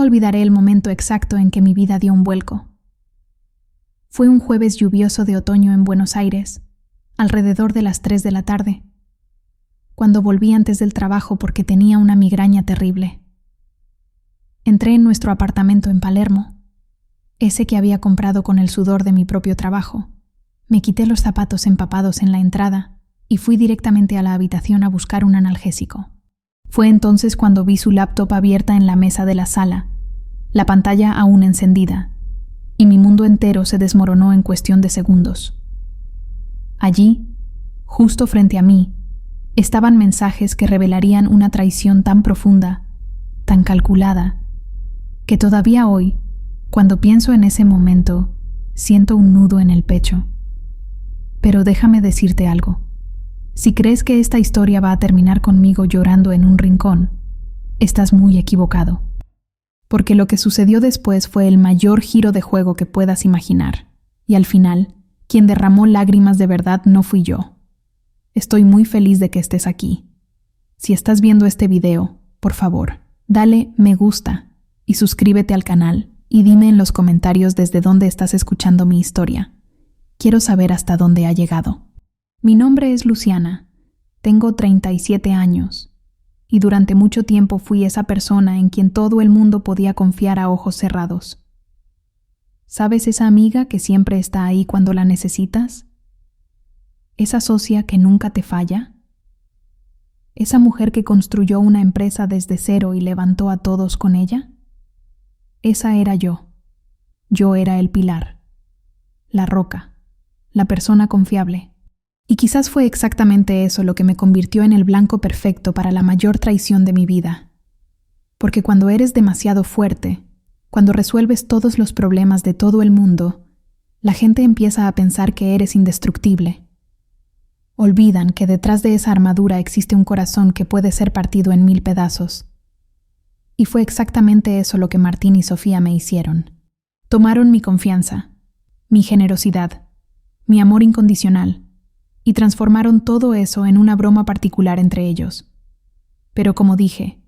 nunca olvidaré el momento exacto en que mi vida dio un vuelco. Fue un jueves lluvioso de otoño en Buenos Aires, alrededor de las 3 de la tarde, cuando volví antes del trabajo porque tenía una migraña terrible. Entré en nuestro apartamento en Palermo, ese que había comprado con el sudor de mi propio trabajo. Me quité los zapatos empapados en la entrada y fui directamente a la habitación a buscar un analgésico. Fue entonces cuando vi su laptop abierta en la mesa de la sala, la pantalla aún encendida, y mi mundo entero se desmoronó en cuestión de segundos. Allí, justo frente a mí, estaban mensajes que revelarían una traición tan profunda, tan calculada, que todavía hoy, cuando pienso en ese momento, siento un nudo en el pecho. Pero déjame decirte algo. Si crees que esta historia va a terminar conmigo llorando en un rincón, estás muy equivocado. Porque lo que sucedió después fue el mayor giro de juego que puedas imaginar. Y al final, quien derramó lágrimas de verdad no fui yo. Estoy muy feliz de que estés aquí. Si estás viendo este video, por favor, dale me gusta y suscríbete al canal y dime en los comentarios desde dónde estás escuchando mi historia. Quiero saber hasta dónde ha llegado. Mi nombre es Luciana, tengo 37 años y durante mucho tiempo fui esa persona en quien todo el mundo podía confiar a ojos cerrados. ¿Sabes esa amiga que siempre está ahí cuando la necesitas? ¿Esa socia que nunca te falla? ¿Esa mujer que construyó una empresa desde cero y levantó a todos con ella? Esa era yo. Yo era el pilar, la roca, la persona confiable. Y quizás fue exactamente eso lo que me convirtió en el blanco perfecto para la mayor traición de mi vida. Porque cuando eres demasiado fuerte, cuando resuelves todos los problemas de todo el mundo, la gente empieza a pensar que eres indestructible. Olvidan que detrás de esa armadura existe un corazón que puede ser partido en 1000 pedazos. Y fue exactamente eso lo que Martín y Sofía me hicieron. Tomaron mi confianza, mi generosidad, mi amor incondicional, y transformaron todo eso en una broma particular entre ellos. Pero como dije,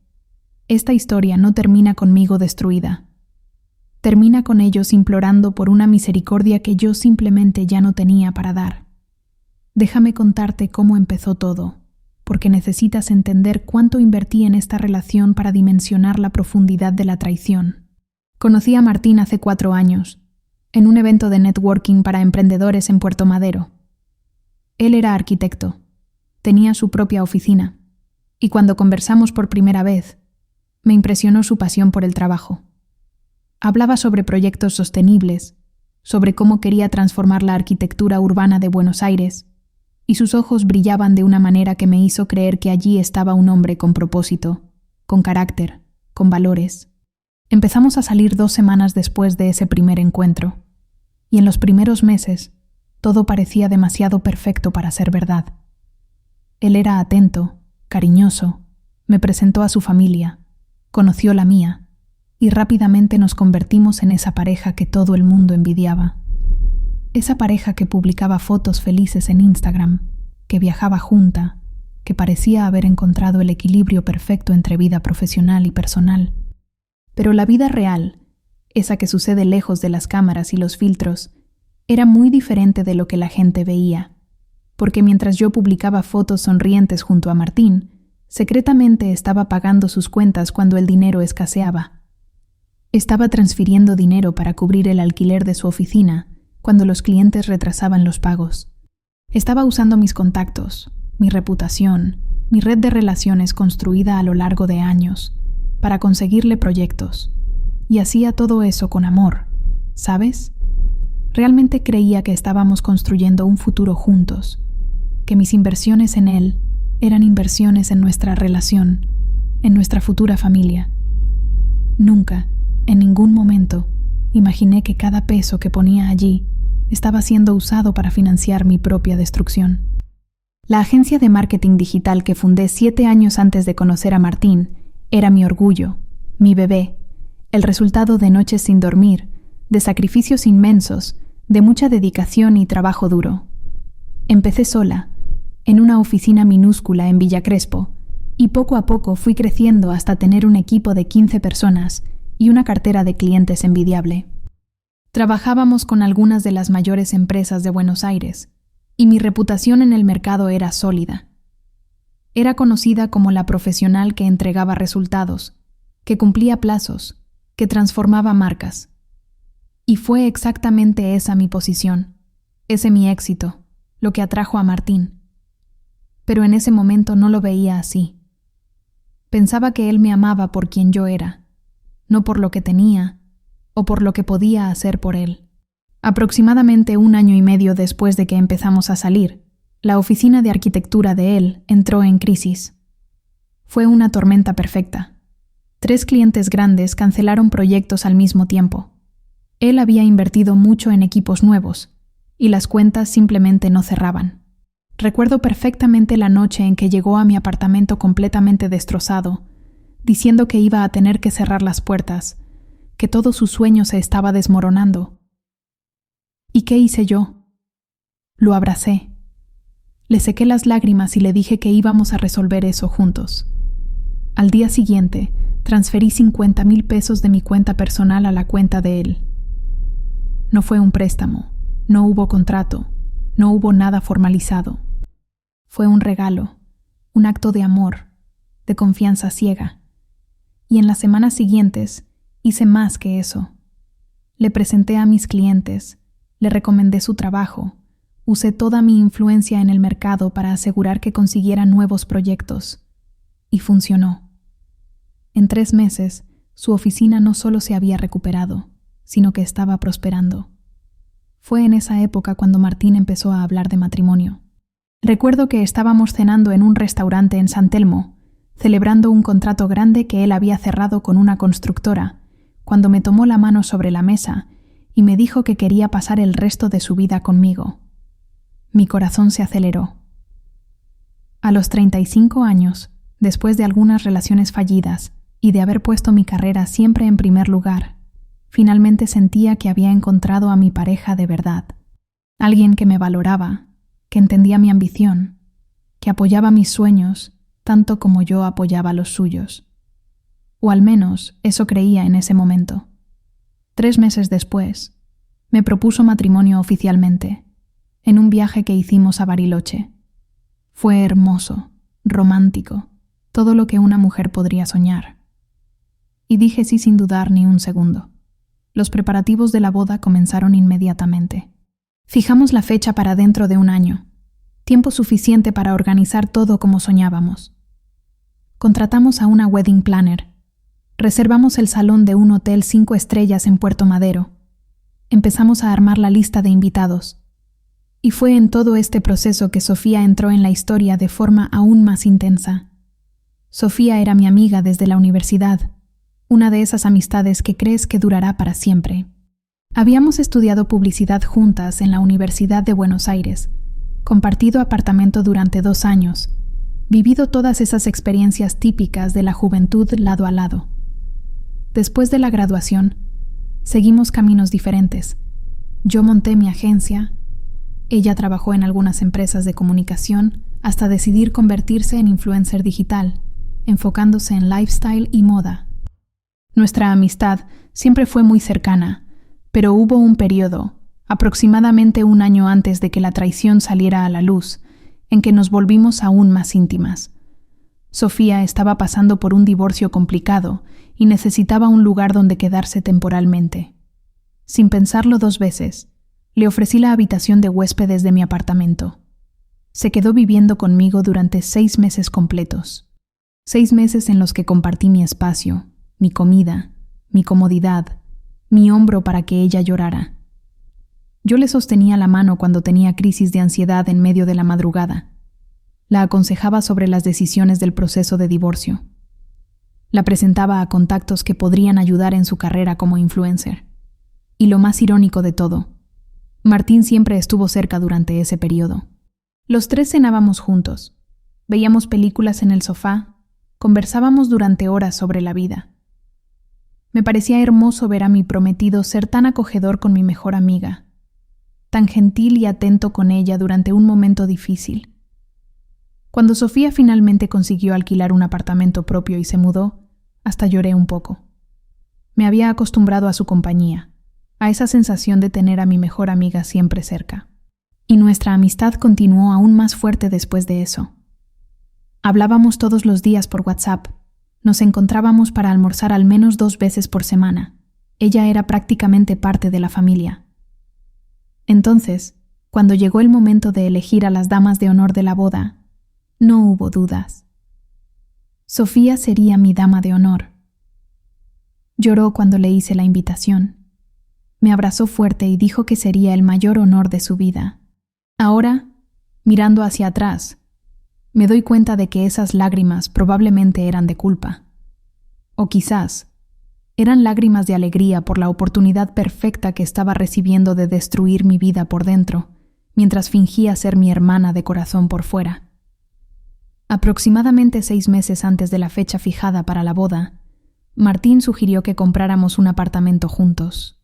esta historia no termina conmigo destruida. Termina con ellos implorando por una misericordia que yo simplemente ya no tenía para dar. Déjame contarte cómo empezó todo, porque necesitas entender cuánto invertí en esta relación para dimensionar la profundidad de la traición. Conocí a Martín hace 4 años, en un evento de networking para emprendedores en Puerto Madero. Él era arquitecto, tenía su propia oficina, y cuando conversamos por primera vez, me impresionó su pasión por el trabajo. Hablaba sobre proyectos sostenibles, sobre cómo quería transformar la arquitectura urbana de Buenos Aires, y sus ojos brillaban de una manera que me hizo creer que allí estaba un hombre con propósito, con carácter, con valores. Empezamos a salir 2 semanas después de ese primer encuentro, y en los primeros meses, todo parecía demasiado perfecto para ser verdad. Él era atento, cariñoso, me presentó a su familia, conoció la mía, y rápidamente nos convertimos en esa pareja que todo el mundo envidiaba. Esa pareja que publicaba fotos felices en Instagram, que viajaba junta, que parecía haber encontrado el equilibrio perfecto entre vida profesional y personal. Pero la vida real, esa que sucede lejos de las cámaras y los filtros, era muy diferente de lo que la gente veía, porque mientras yo publicaba fotos sonrientes junto a Martín, secretamente estaba pagando sus cuentas cuando el dinero escaseaba. Estaba transfiriendo dinero para cubrir el alquiler de su oficina cuando los clientes retrasaban los pagos. Estaba usando mis contactos, mi reputación, mi red de relaciones construida a lo largo de años, para conseguirle proyectos, y hacía todo eso con amor, ¿sabes? Realmente creía que estábamos construyendo un futuro juntos, que mis inversiones en él eran inversiones en nuestra relación, en nuestra futura familia. Nunca, en ningún momento, imaginé que cada peso que ponía allí estaba siendo usado para financiar mi propia destrucción. La agencia de marketing digital que fundé 7 años antes de conocer a Martín era mi orgullo, mi bebé, el resultado de noches sin dormir, de sacrificios inmensos, de mucha dedicación y trabajo duro. Empecé sola, en una oficina minúscula en Villa Crespo, y poco a poco fui creciendo hasta tener un equipo de 15 personas y una cartera de clientes envidiable. Trabajábamos con algunas de las mayores empresas de Buenos Aires, y mi reputación en el mercado era sólida. Era conocida como la profesional que entregaba resultados, que cumplía plazos, que transformaba marcas. Y fue exactamente esa mi posición, ese mi éxito, lo que atrajo a Martín. Pero en ese momento no lo veía así. Pensaba que él me amaba por quien yo era, no por lo que tenía o por lo que podía hacer por él. Aproximadamente 1 año y medio después de que empezamos a salir, la oficina de arquitectura de él entró en crisis. Fue una tormenta perfecta. 3 clientes grandes cancelaron proyectos al mismo tiempo. Él había invertido mucho en equipos nuevos, y las cuentas simplemente no cerraban. Recuerdo perfectamente la noche en que llegó a mi apartamento completamente destrozado, diciendo que iba a tener que cerrar las puertas, que todo su sueño se estaba desmoronando. ¿Y qué hice yo? Lo abracé. Le sequé las lágrimas y le dije que íbamos a resolver eso juntos. Al día siguiente, transferí 50,000 pesos de mi cuenta personal a la cuenta de él. No fue un préstamo, no hubo contrato, no hubo nada formalizado. Fue un regalo, un acto de amor, de confianza ciega. Y en las semanas siguientes hice más que eso. Le presenté a mis clientes, le recomendé su trabajo, usé toda mi influencia en el mercado para asegurar que consiguiera nuevos proyectos. Y funcionó. En 3 meses, su oficina no solo se había recuperado, sino que estaba prosperando. Fue en esa época cuando Martín empezó a hablar de matrimonio. Recuerdo que estábamos cenando en un restaurante en San Telmo, celebrando un contrato grande que él había cerrado con una constructora, cuando me tomó la mano sobre la mesa y me dijo que quería pasar el resto de su vida conmigo. Mi corazón se aceleró. A los 35 años, después de algunas relaciones fallidas y de haber puesto mi carrera siempre en primer lugar, finalmente sentía que había encontrado a mi pareja de verdad. Alguien que me valoraba, que entendía mi ambición, que apoyaba mis sueños tanto como yo apoyaba los suyos. O al menos eso creía en ese momento. 3 meses después, me propuso matrimonio oficialmente, en un viaje que hicimos a Bariloche. Fue hermoso, romántico, todo lo que una mujer podría soñar. Y dije sí sin dudar ni un segundo. Los preparativos de la boda comenzaron inmediatamente. Fijamos la fecha para dentro de 1 año, tiempo suficiente para organizar todo como soñábamos. Contratamos a una wedding planner. Reservamos el salón de un hotel 5 estrellas en Puerto Madero. Empezamos a armar la lista de invitados. Y fue en todo este proceso que Sofía entró en la historia de forma aún más intensa. Sofía era mi amiga desde la universidad, una de esas amistades que crees que durará para siempre. Habíamos estudiado publicidad juntas en la Universidad de Buenos Aires, compartido apartamento durante 2 años, vivido todas esas experiencias típicas de la juventud lado a lado. Después de la graduación, seguimos caminos diferentes. Yo monté mi agencia, ella trabajó en algunas empresas de comunicación hasta decidir convertirse en influencer digital, enfocándose en lifestyle y moda. Nuestra amistad siempre fue muy cercana, pero hubo un periodo, aproximadamente 1 año antes de que la traición saliera a la luz, en que nos volvimos aún más íntimas. Sofía estaba pasando por un divorcio complicado y necesitaba un lugar donde quedarse temporalmente. Sin pensarlo 2 veces, le ofrecí la habitación de huéspedes de mi apartamento. Se quedó viviendo conmigo durante 6 meses completos. 6 meses en los que compartí mi espacio, mi comida, mi comodidad, mi hombro para que ella llorara. Yo le sostenía la mano cuando tenía crisis de ansiedad en medio de la madrugada. La aconsejaba sobre las decisiones del proceso de divorcio. La presentaba a contactos que podrían ayudar en su carrera como influencer. Y lo más irónico de todo, Martín siempre estuvo cerca durante ese periodo. Los 3 cenábamos juntos, veíamos películas en el sofá, conversábamos durante horas sobre la vida. Me parecía hermoso ver a mi prometido ser tan acogedor con mi mejor amiga, tan gentil y atento con ella durante un momento difícil. Cuando Sofía finalmente consiguió alquilar un apartamento propio y se mudó, hasta lloré un poco. Me había acostumbrado a su compañía, a esa sensación de tener a mi mejor amiga siempre cerca. Y nuestra amistad continuó aún más fuerte después de eso. Hablábamos todos los días por WhatsApp. Nos encontrábamos para almorzar al menos 2 veces por semana. Ella era prácticamente parte de la familia. Entonces, cuando llegó el momento de elegir a las damas de honor de la boda, no hubo dudas. Sofía sería mi dama de honor. Lloró cuando le hice la invitación. Me abrazó fuerte y dijo que sería el mayor honor de su vida. Ahora, mirando hacia atrás, me doy cuenta de que esas lágrimas probablemente eran de culpa. O quizás eran lágrimas de alegría por la oportunidad perfecta que estaba recibiendo de destruir mi vida por dentro, mientras fingía ser mi hermana de corazón por fuera. Aproximadamente 6 meses antes de la fecha fijada para la boda, Martín sugirió que compráramos un apartamento juntos.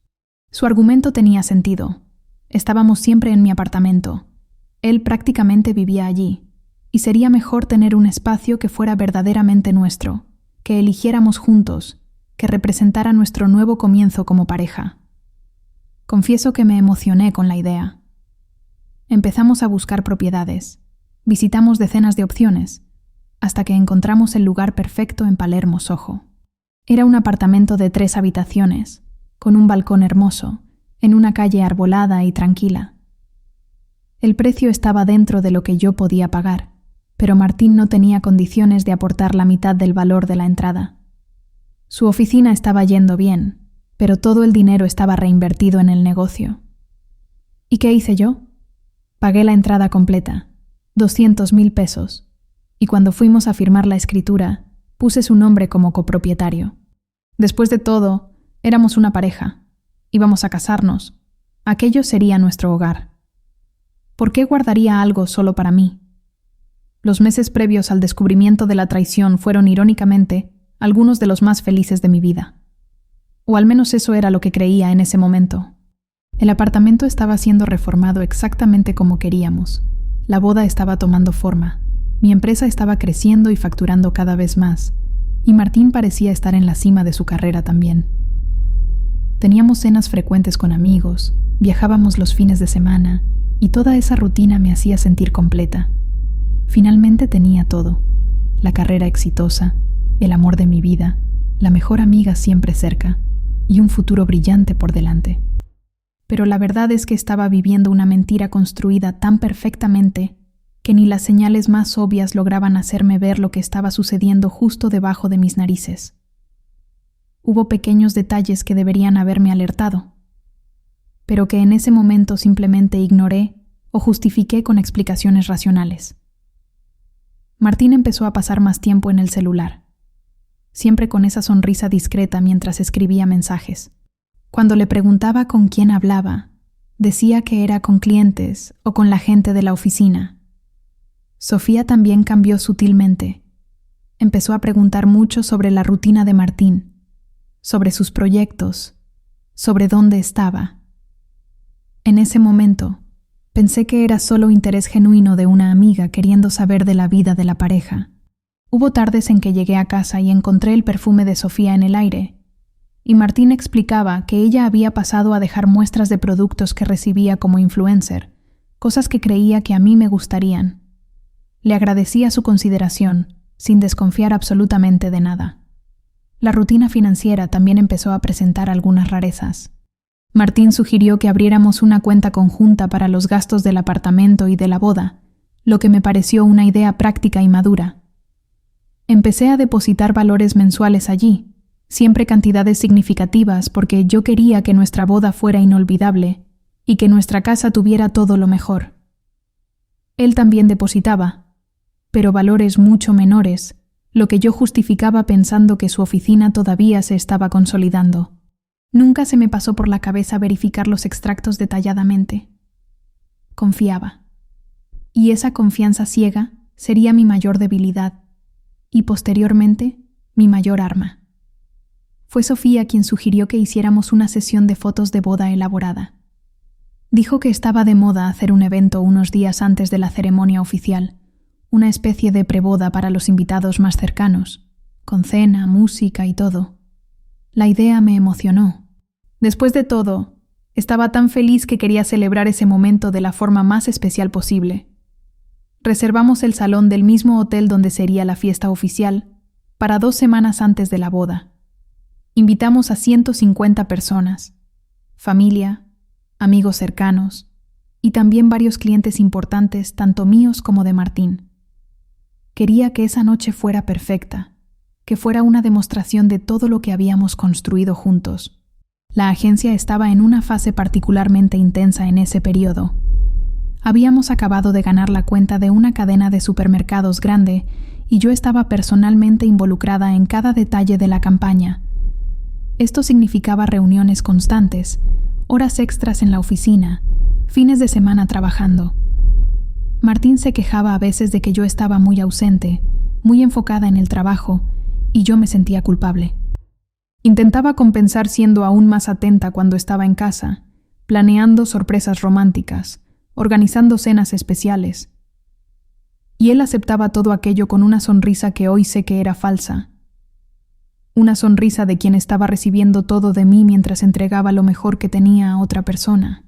Su argumento tenía sentido. Estábamos siempre en mi apartamento. Él prácticamente vivía allí, y sería mejor tener un espacio que fuera verdaderamente nuestro, que eligiéramos juntos, que representara nuestro nuevo comienzo como pareja. Confieso que me emocioné con la idea. Empezamos a buscar propiedades. Visitamos decenas de opciones, hasta que encontramos el lugar perfecto en Palermo, Soho. Era un apartamento de 3 habitaciones, con un balcón hermoso, en una calle arbolada y tranquila. El precio estaba dentro de lo que yo podía pagar, pero Martín no tenía condiciones de aportar la mitad del valor de la entrada. Su oficina estaba yendo bien, pero todo el dinero estaba reinvertido en el negocio. ¿Y qué hice yo? Pagué la entrada completa, 200.000 pesos, y cuando fuimos a firmar la escritura, puse su nombre como copropietario. Después de todo, éramos una pareja. Íbamos a casarnos. Aquello sería nuestro hogar. ¿Por qué guardaría algo solo para mí? Los meses previos al descubrimiento de la traición fueron, irónicamente, algunos de los más felices de mi vida. O al menos eso era lo que creía en ese momento. El apartamento estaba siendo reformado exactamente como queríamos. La boda estaba tomando forma. Mi empresa estaba creciendo y facturando cada vez más. Y Martín parecía estar en la cima de su carrera también. Teníamos cenas frecuentes con amigos, viajábamos los fines de semana, y toda esa rutina me hacía sentir completa. Finalmente tenía todo: la carrera exitosa, el amor de mi vida, la mejor amiga siempre cerca, y un futuro brillante por delante. Pero la verdad es que estaba viviendo una mentira construida tan perfectamente que ni las señales más obvias lograban hacerme ver lo que estaba sucediendo justo debajo de mis narices. Hubo pequeños detalles que deberían haberme alertado, pero que en ese momento simplemente ignoré o justifiqué con explicaciones racionales. Martín empezó a pasar más tiempo en el celular, siempre con esa sonrisa discreta mientras escribía mensajes. Cuando le preguntaba con quién hablaba, decía que era con clientes o con la gente de la oficina. Sofía también cambió sutilmente. Empezó a preguntar mucho sobre la rutina de Martín, sobre sus proyectos, sobre dónde estaba. En ese momento, pensé que era solo interés genuino de una amiga queriendo saber de la vida de la pareja. Hubo tardes en que llegué a casa y encontré el perfume de Sofía en el aire, y Martín explicaba que ella había pasado a dejar muestras de productos que recibía como influencer, cosas que creía que a mí me gustarían. Le agradecía su consideración, sin desconfiar absolutamente de nada. La rutina financiera también empezó a presentar algunas rarezas. Martín sugirió que abriéramos una cuenta conjunta para los gastos del apartamento y de la boda, lo que me pareció una idea práctica y madura. Empecé a depositar valores mensuales allí, siempre cantidades significativas, porque yo quería que nuestra boda fuera inolvidable y que nuestra casa tuviera todo lo mejor. Él también depositaba, pero valores mucho menores, lo que yo justificaba pensando que su oficina todavía se estaba consolidando. Nunca se me pasó por la cabeza verificar los extractos detalladamente. Confiaba. Y esa confianza ciega sería mi mayor debilidad, y posteriormente mi mayor arma. Fue Sofía quien sugirió que hiciéramos una sesión de fotos de boda elaborada. Dijo que estaba de moda hacer un evento unos días antes de la ceremonia oficial, una especie de preboda para los invitados más cercanos, con cena, música y todo. La idea me emocionó. Después de todo, estaba tan feliz que quería celebrar ese momento de la forma más especial posible. Reservamos el salón del mismo hotel donde sería la fiesta oficial para 2 semanas antes de la boda. Invitamos a 150 personas, familia, amigos cercanos y también varios clientes importantes, tanto míos como de Martín. Quería que esa noche fuera perfecta, que fuera una demostración de todo lo que habíamos construido juntos. La agencia estaba en una fase particularmente intensa en ese periodo. Habíamos acabado de ganar la cuenta de una cadena de supermercados grande y yo estaba personalmente involucrada en cada detalle de la campaña. Esto significaba reuniones constantes, horas extras en la oficina, fines de semana trabajando. Martín se quejaba a veces de que yo estaba muy ausente, muy enfocada en el trabajo, y yo me sentía culpable. Intentaba compensar siendo aún más atenta cuando estaba en casa, planeando sorpresas románticas, organizando cenas especiales. Y él aceptaba todo aquello con una sonrisa que hoy sé que era falsa. Una sonrisa de quien estaba recibiendo todo de mí mientras entregaba lo mejor que tenía a otra persona.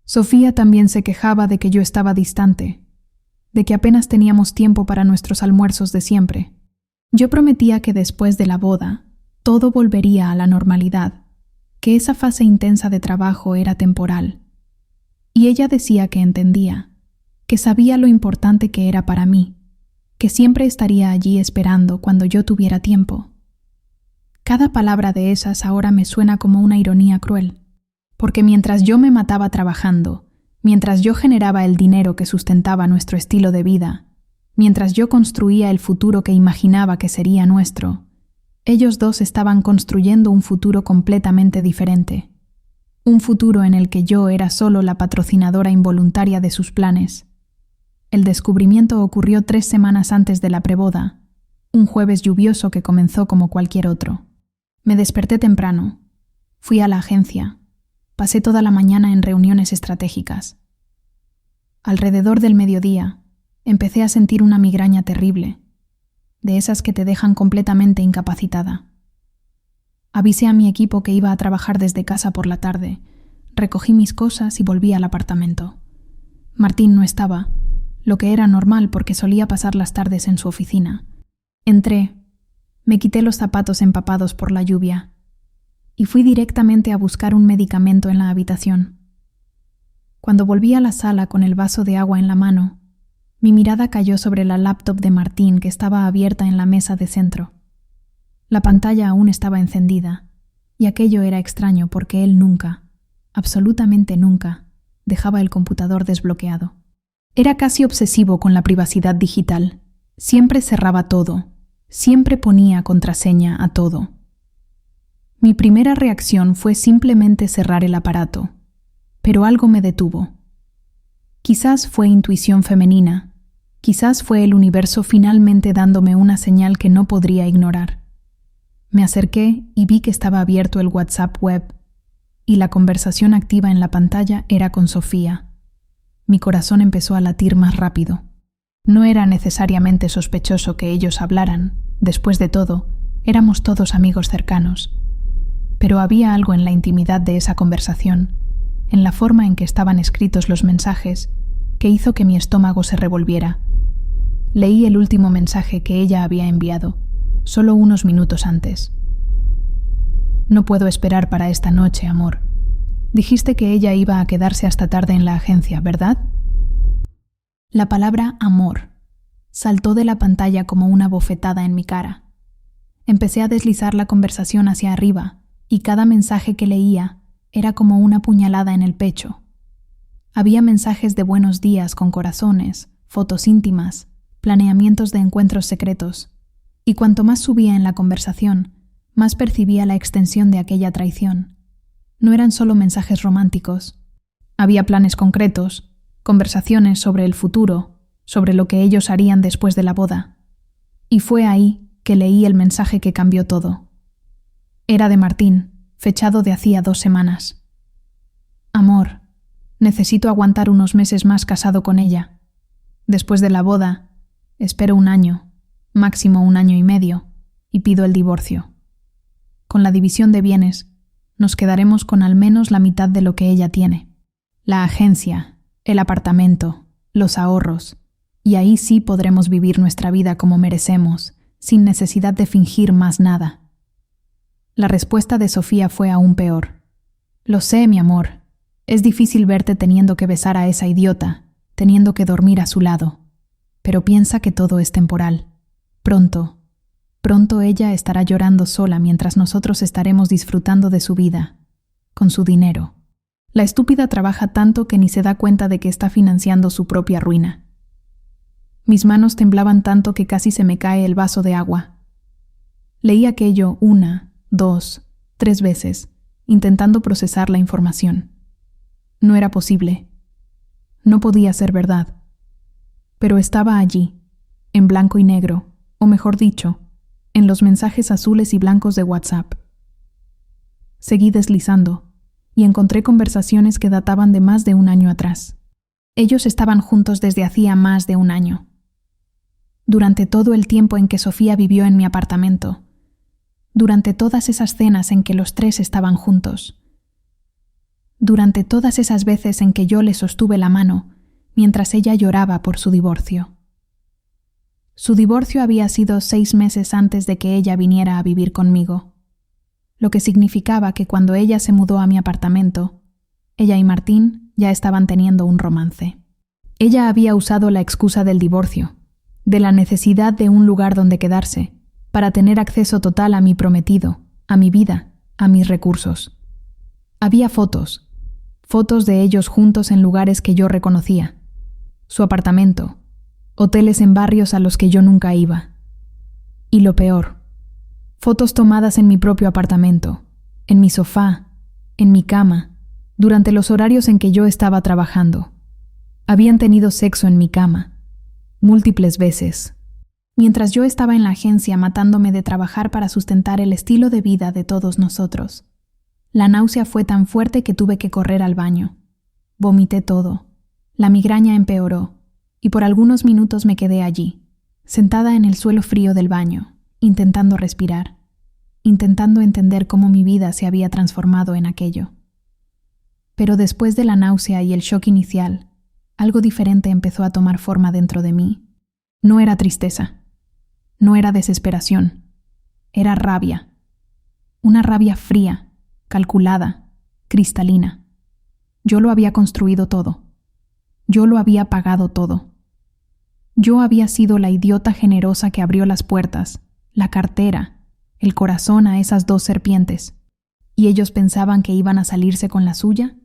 Sofía también se quejaba de que yo estaba distante, de que apenas teníamos tiempo para nuestros almuerzos de siempre. Yo prometía que después de la boda, todo volvería a la normalidad, que esa fase intensa de trabajo era temporal. Y ella decía que entendía, que sabía lo importante que era para mí, que siempre estaría allí esperando cuando yo tuviera tiempo. Cada palabra de esas ahora me suena como una ironía cruel, porque mientras yo me mataba trabajando, mientras yo generaba el dinero que sustentaba nuestro estilo de vida, mientras yo construía el futuro que imaginaba que sería nuestro, ellos dos estaban construyendo un futuro completamente diferente. Un futuro en el que yo era solo la patrocinadora involuntaria de sus planes. El descubrimiento ocurrió 3 semanas antes de la preboda, un jueves lluvioso que comenzó como cualquier otro. Me desperté temprano, fui a la agencia, pasé toda la mañana en reuniones estratégicas. Alrededor del mediodía, empecé a sentir una migraña terrible, de esas que te dejan completamente incapacitada. Avisé a mi equipo que iba a trabajar desde casa por la tarde, recogí mis cosas y volví al apartamento. Martín no estaba, lo que era normal porque solía pasar las tardes en su oficina. Entré, me quité los zapatos empapados por la lluvia y fui directamente a buscar un medicamento en la habitación. Cuando volví a la sala con el vaso de agua en la mano, mi mirada cayó sobre la laptop de Martín que estaba abierta en la mesa de centro. La pantalla aún estaba encendida, y aquello era extraño porque él nunca, absolutamente nunca, dejaba el computador desbloqueado. Era casi obsesivo con la privacidad digital. Siempre cerraba todo, siempre ponía contraseña a todo. Mi primera reacción fue simplemente cerrar el aparato, pero algo me detuvo. Quizás fue intuición femenina, quizás fue el universo finalmente dándome una señal que no podría ignorar. Me acerqué y vi que estaba abierto el WhatsApp web, y la conversación activa en la pantalla era con Sofía. Mi corazón empezó a latir más rápido. No era necesariamente sospechoso que ellos hablaran, después de todo, éramos todos amigos cercanos. Pero había algo en la intimidad de esa conversación, en la forma en que estaban escritos los mensajes, que hizo que mi estómago se revolviera. Leí el último mensaje que ella había enviado, solo unos minutos antes. No puedo esperar para esta noche, amor. Dijiste que ella iba a quedarse hasta tarde en la agencia, ¿verdad? La palabra amor saltó de la pantalla como una bofetada en mi cara. Empecé a deslizar la conversación hacia arriba y cada mensaje que leía era como una puñalada en el pecho. Había mensajes de buenos días con corazones, fotos íntimas, planeamientos de encuentros secretos, y cuanto más subía en la conversación, más percibía la extensión de aquella traición. No eran solo mensajes románticos. Había planes concretos, conversaciones sobre el futuro, sobre lo que ellos harían después de la boda. Y fue ahí que leí el mensaje que cambió todo. Era de Martín, fechado de hacía 2 semanas. Amor, necesito aguantar unos meses más casado con ella. Después de la boda, espero 1 año, máximo 1 año y medio, y pido el divorcio. Con la división de bienes, nos quedaremos con al menos la mitad de lo que ella tiene. La agencia, el apartamento, los ahorros, y ahí sí podremos vivir nuestra vida como merecemos, sin necesidad de fingir más nada. La respuesta de Sofía fue aún peor. Lo sé, mi amor. Es difícil verte teniendo que besar a esa idiota, teniendo que dormir a su lado. Pero piensa que todo es temporal. Pronto ella estará llorando sola mientras nosotros estaremos disfrutando de su vida, con su dinero. La estúpida trabaja tanto que ni se da cuenta de que está financiando su propia ruina. Mis manos temblaban tanto que casi se me cae el vaso de agua. Leí aquello 1, 2, 3 veces, intentando procesar la información. No era posible. No podía ser verdad. Pero estaba allí, en blanco y negro, o mejor dicho, en los mensajes azules y blancos de WhatsApp. Seguí deslizando, y encontré conversaciones que databan de más de un año atrás. Ellos estaban juntos desde hacía más de un año. Durante todo el tiempo en que Sofía vivió en mi apartamento, durante todas esas cenas en que los tres estaban juntos, durante todas esas veces en que yo le sostuve la mano mientras ella lloraba por su divorcio. Su divorcio había sido 6 meses antes de que ella viniera a vivir conmigo, lo que significaba que cuando ella se mudó a mi apartamento, ella y Martín ya estaban teniendo un romance. Ella había usado la excusa del divorcio, de la necesidad de un lugar donde quedarse, para tener acceso total a mi prometido, a mi vida, a mis recursos. Había fotos de ellos juntos en lugares que yo reconocía, su apartamento, hoteles en barrios a los que yo nunca iba. Y lo peor, fotos tomadas en mi propio apartamento, en mi sofá, en mi cama, durante los horarios en que yo estaba trabajando. Habían tenido sexo en mi cama, múltiples veces, mientras yo estaba en la agencia matándome de trabajar para sustentar el estilo de vida de todos nosotros. La náusea fue tan fuerte que tuve que correr al baño. Vomité todo. La migraña empeoró, y por algunos minutos me quedé allí, sentada en el suelo frío del baño, intentando respirar, intentando entender cómo mi vida se había transformado en aquello. Pero después de la náusea y el shock inicial, algo diferente empezó a tomar forma dentro de mí. No era tristeza, no era desesperación, era rabia. Una rabia fría, calculada, cristalina. Yo lo había construido todo. Yo lo había pagado todo. Yo había sido la idiota generosa que abrió las puertas, la cartera, el corazón a esas 2 serpientes. ¿Y ellos pensaban que iban a salirse con la suya?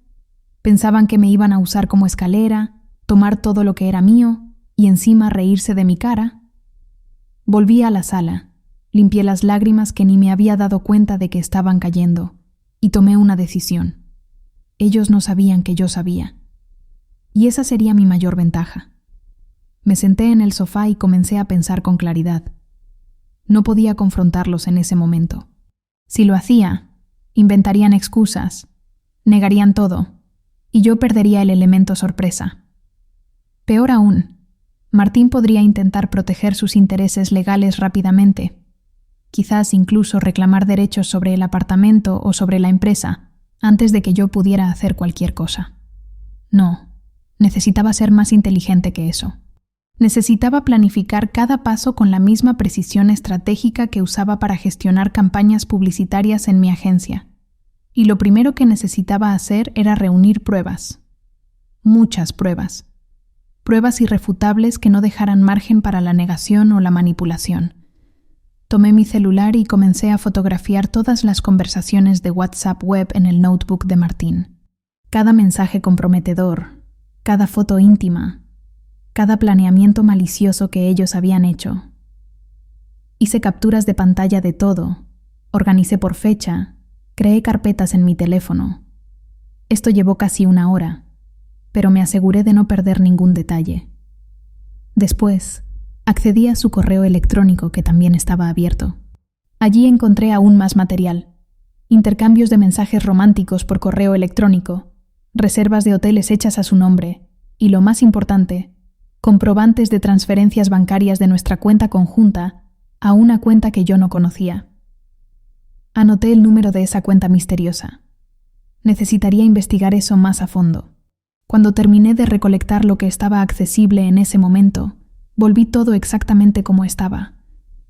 ¿Pensaban que me iban a usar como escalera, tomar todo lo que era mío y encima reírse de mi cara? Volví a la sala, limpié las lágrimas que ni me había dado cuenta de que estaban cayendo y tomé una decisión. Ellos no sabían que yo sabía. Y esa sería mi mayor ventaja. Me senté en el sofá y comencé a pensar con claridad. No podía confrontarlos en ese momento. Si lo hacía, inventarían excusas, negarían todo, y yo perdería el elemento sorpresa. Peor aún, Martín podría intentar proteger sus intereses legales rápidamente, quizás incluso reclamar derechos sobre el apartamento o sobre la empresa, antes de que yo pudiera hacer cualquier cosa. No, necesitaba ser más inteligente que eso. Necesitaba planificar cada paso con la misma precisión estratégica que usaba para gestionar campañas publicitarias en mi agencia. Y lo primero que necesitaba hacer era reunir pruebas. Muchas pruebas. Pruebas irrefutables que no dejaran margen para la negación o la manipulación. Tomé mi celular y comencé a fotografiar todas las conversaciones de WhatsApp web en el notebook de Martín. Cada mensaje comprometedor, cada foto íntima, cada planeamiento malicioso que ellos habían hecho. Hice capturas de pantalla de todo, organicé por fecha, creé carpetas en mi teléfono. Esto llevó casi 1 hora, pero me aseguré de no perder ningún detalle. Después, accedí a su correo electrónico que también estaba abierto. Allí encontré aún más material, intercambios de mensajes románticos por correo electrónico, reservas de hoteles hechas a su nombre y, lo más importante, comprobantes de transferencias bancarias de nuestra cuenta conjunta a una cuenta que yo no conocía. Anoté el número de esa cuenta misteriosa. Necesitaría investigar eso más a fondo. Cuando terminé de recolectar lo que estaba accesible en ese momento, volví todo exactamente como estaba.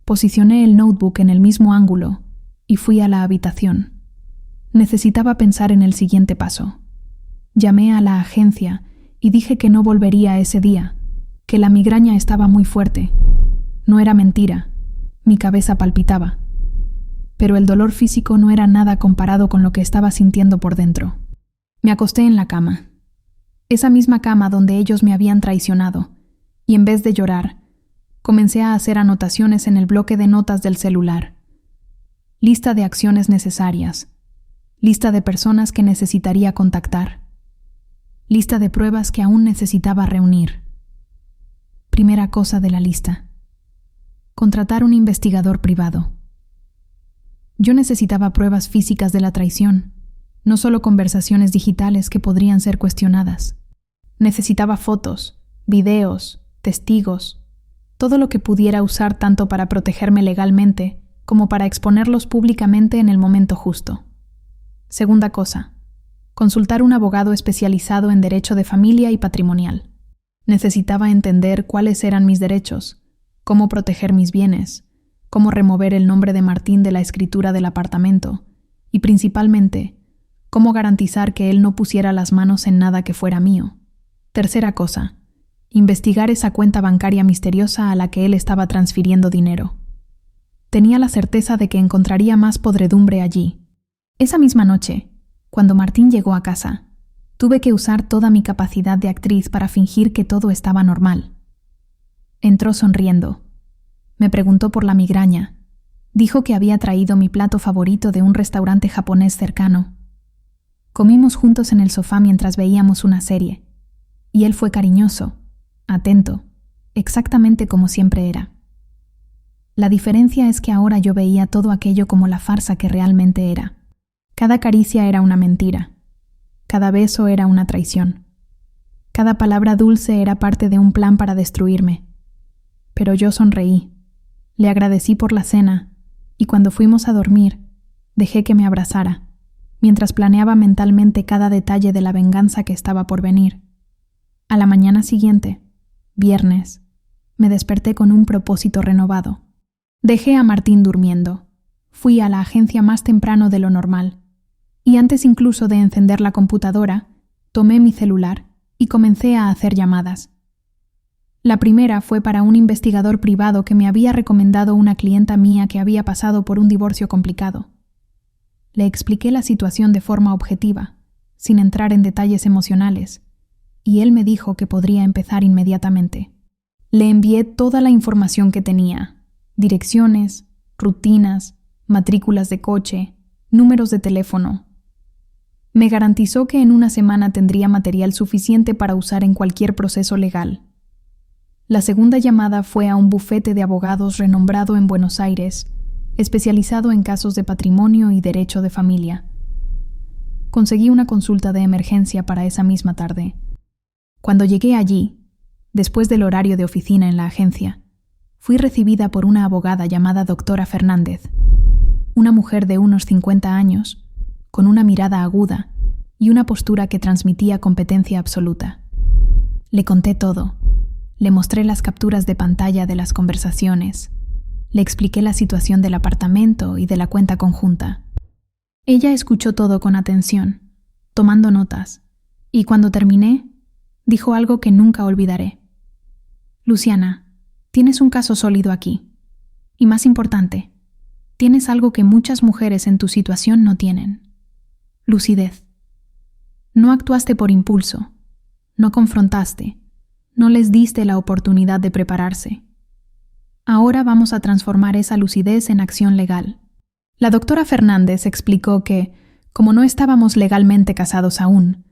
Posicioné el notebook en el mismo ángulo y fui a la habitación. Necesitaba pensar en el siguiente paso. Llamé a la agencia y dije que no volvería ese día, que la migraña estaba muy fuerte. No era mentira, mi cabeza palpitaba. Pero el dolor físico no era nada comparado con lo que estaba sintiendo por dentro. Me acosté en la cama. Esa misma cama donde ellos me habían traicionado, y en vez de llorar, comencé a hacer anotaciones en el bloque de notas del celular. Lista de acciones necesarias. Lista de personas que necesitaría contactar. Lista de pruebas que aún necesitaba reunir. Primera cosa de la lista: contratar un investigador privado. Yo necesitaba pruebas físicas de la traición, no solo conversaciones digitales que podrían ser cuestionadas. Necesitaba fotos, videos, testigos, todo lo que pudiera usar tanto para protegerme legalmente como para exponerlos públicamente en el momento justo. Segunda cosa: consultar un abogado especializado en derecho de familia y patrimonial. Necesitaba entender cuáles eran mis derechos, cómo proteger mis bienes, cómo remover el nombre de Martín de la escritura del apartamento y, principalmente, cómo garantizar que él no pusiera las manos en nada que fuera mío. Tercera cosa: investigar esa cuenta bancaria misteriosa a la que él estaba transfiriendo dinero. Tenía la certeza de que encontraría más podredumbre allí. Esa misma noche, cuando Martín llegó a casa, tuve que usar toda mi capacidad de actriz para fingir que todo estaba normal. Entró sonriendo. Me preguntó por la migraña. Dijo que había traído mi plato favorito de un restaurante japonés cercano. Comimos juntos en el sofá mientras veíamos una serie, y él fue cariñoso, atento, exactamente como siempre era. La diferencia es que ahora yo veía todo aquello como la farsa que realmente era. Cada caricia era una mentira. Cada beso era una traición. Cada palabra dulce era parte de un plan para destruirme. Pero yo sonreí. Le agradecí por la cena, y cuando fuimos a dormir, dejé que me abrazara, mientras planeaba mentalmente cada detalle de la venganza que estaba por venir. A la mañana siguiente, viernes, me desperté con un propósito renovado. Dejé a Martín durmiendo. Fui a la agencia más temprano de lo normal, y antes incluso de encender la computadora, tomé mi celular y comencé a hacer llamadas. La primera fue para un investigador privado que me había recomendado una clienta mía que había pasado por un divorcio complicado. Le expliqué la situación de forma objetiva, sin entrar en detalles emocionales, y él me dijo que podría empezar inmediatamente. Le envié toda la información que tenía: direcciones, rutinas, matrículas de coche, números de teléfono. Me garantizó que en una semana tendría material suficiente para usar en cualquier proceso legal. La segunda llamada fue a un bufete de abogados renombrado en Buenos Aires, especializado en casos de patrimonio y derecho de familia. Conseguí una consulta de emergencia para esa misma tarde. Cuando llegué allí, después del horario de oficina en la agencia, fui recibida por una abogada llamada Doctora Fernández, una mujer de unos 50 años, con una mirada aguda y una postura que transmitía competencia absoluta. Le conté todo. Le mostré las capturas de pantalla de las conversaciones. Le expliqué la situación del apartamento y de la cuenta conjunta. Ella escuchó todo con atención, tomando notas, y cuando terminé, dijo algo que nunca olvidaré. Luciana, tienes un caso sólido aquí. Y más importante, tienes algo que muchas mujeres en tu situación no tienen: lucidez. No actuaste por impulso, no confrontaste, no les diste la oportunidad de prepararse. Ahora vamos a transformar esa lucidez en acción legal. La doctora Fernández explicó que, como no estábamos legalmente casados aún,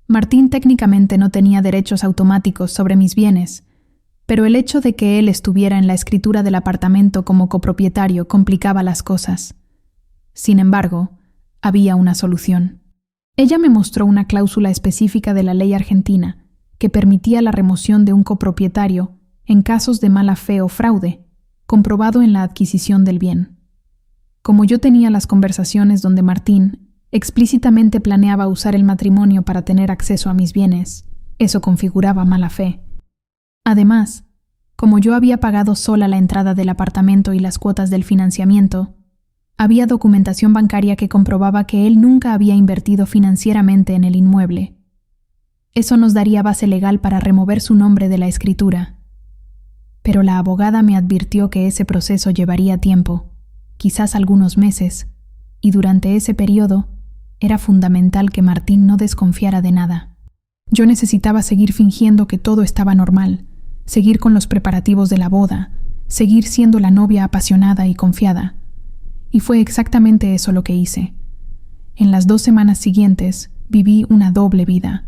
Martín técnicamente no tenía derechos automáticos sobre mis bienes, pero el hecho de que él estuviera en la escritura del apartamento como copropietario complicaba las cosas. Sin embargo, había una solución. Ella me mostró una cláusula específica de la ley argentina que permitía la remoción de un copropietario en casos de mala fe o fraude, comprobado en la adquisición del bien. Como yo tenía las conversaciones donde Martín explícitamente planeaba usar el matrimonio para tener acceso a mis bienes, eso configuraba mala fe. Además, como yo había pagado sola la entrada del apartamento y las cuotas del financiamiento, había documentación bancaria que comprobaba que él nunca había invertido financieramente en el inmueble. Eso nos daría base legal para remover su nombre de la escritura. Pero la abogada me advirtió que ese proceso llevaría tiempo, quizás algunos meses, y durante ese periodo era fundamental que Martín no desconfiara de nada. Yo necesitaba seguir fingiendo que todo estaba normal, seguir con los preparativos de la boda, seguir siendo la novia apasionada y confiada. Y fue exactamente eso lo que hice. En las 2 semanas siguientes viví una doble vida.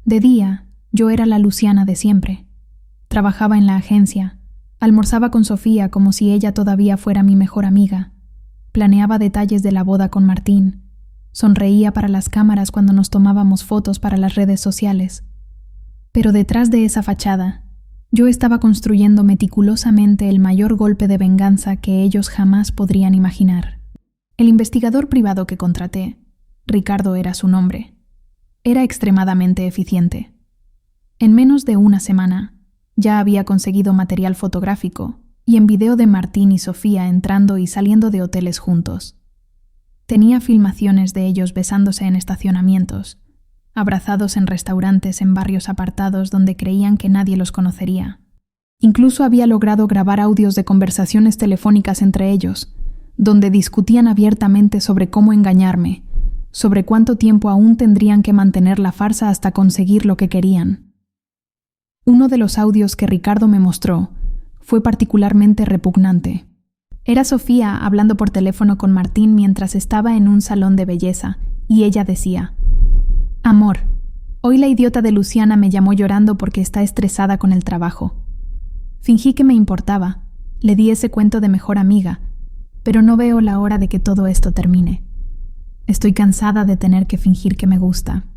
De día, yo era la Luciana de siempre. Trabajaba en la agencia, almorzaba con Sofía como si ella todavía fuera mi mejor amiga, planeaba detalles de la boda con Martín, sonreía para las cámaras cuando nos tomábamos fotos para las redes sociales. Pero detrás de esa fachada, yo estaba construyendo meticulosamente el mayor golpe de venganza que ellos jamás podrían imaginar. El investigador privado que contraté, Ricardo era su nombre, era extremadamente eficiente. En menos de una semana, ya había conseguido material fotográfico y en video de Martín y Sofía entrando y saliendo de hoteles juntos. Tenía filmaciones de ellos besándose en estacionamientos, abrazados en restaurantes en barrios apartados donde creían que nadie los conocería. Incluso había logrado grabar audios de conversaciones telefónicas entre ellos, donde discutían abiertamente sobre cómo engañarme, sobre cuánto tiempo aún tendrían que mantener la farsa hasta conseguir lo que querían. Uno de los audios que Ricardo me mostró fue particularmente repugnante. Era Sofía hablando por teléfono con Martín mientras estaba en un salón de belleza, y ella decía: «Amor, hoy la idiota de Luciana me llamó llorando porque está estresada con el trabajo. Fingí que me importaba, le di ese cuento de mejor amiga, pero no veo la hora de que todo esto termine. Estoy cansada de tener que fingir que me gusta».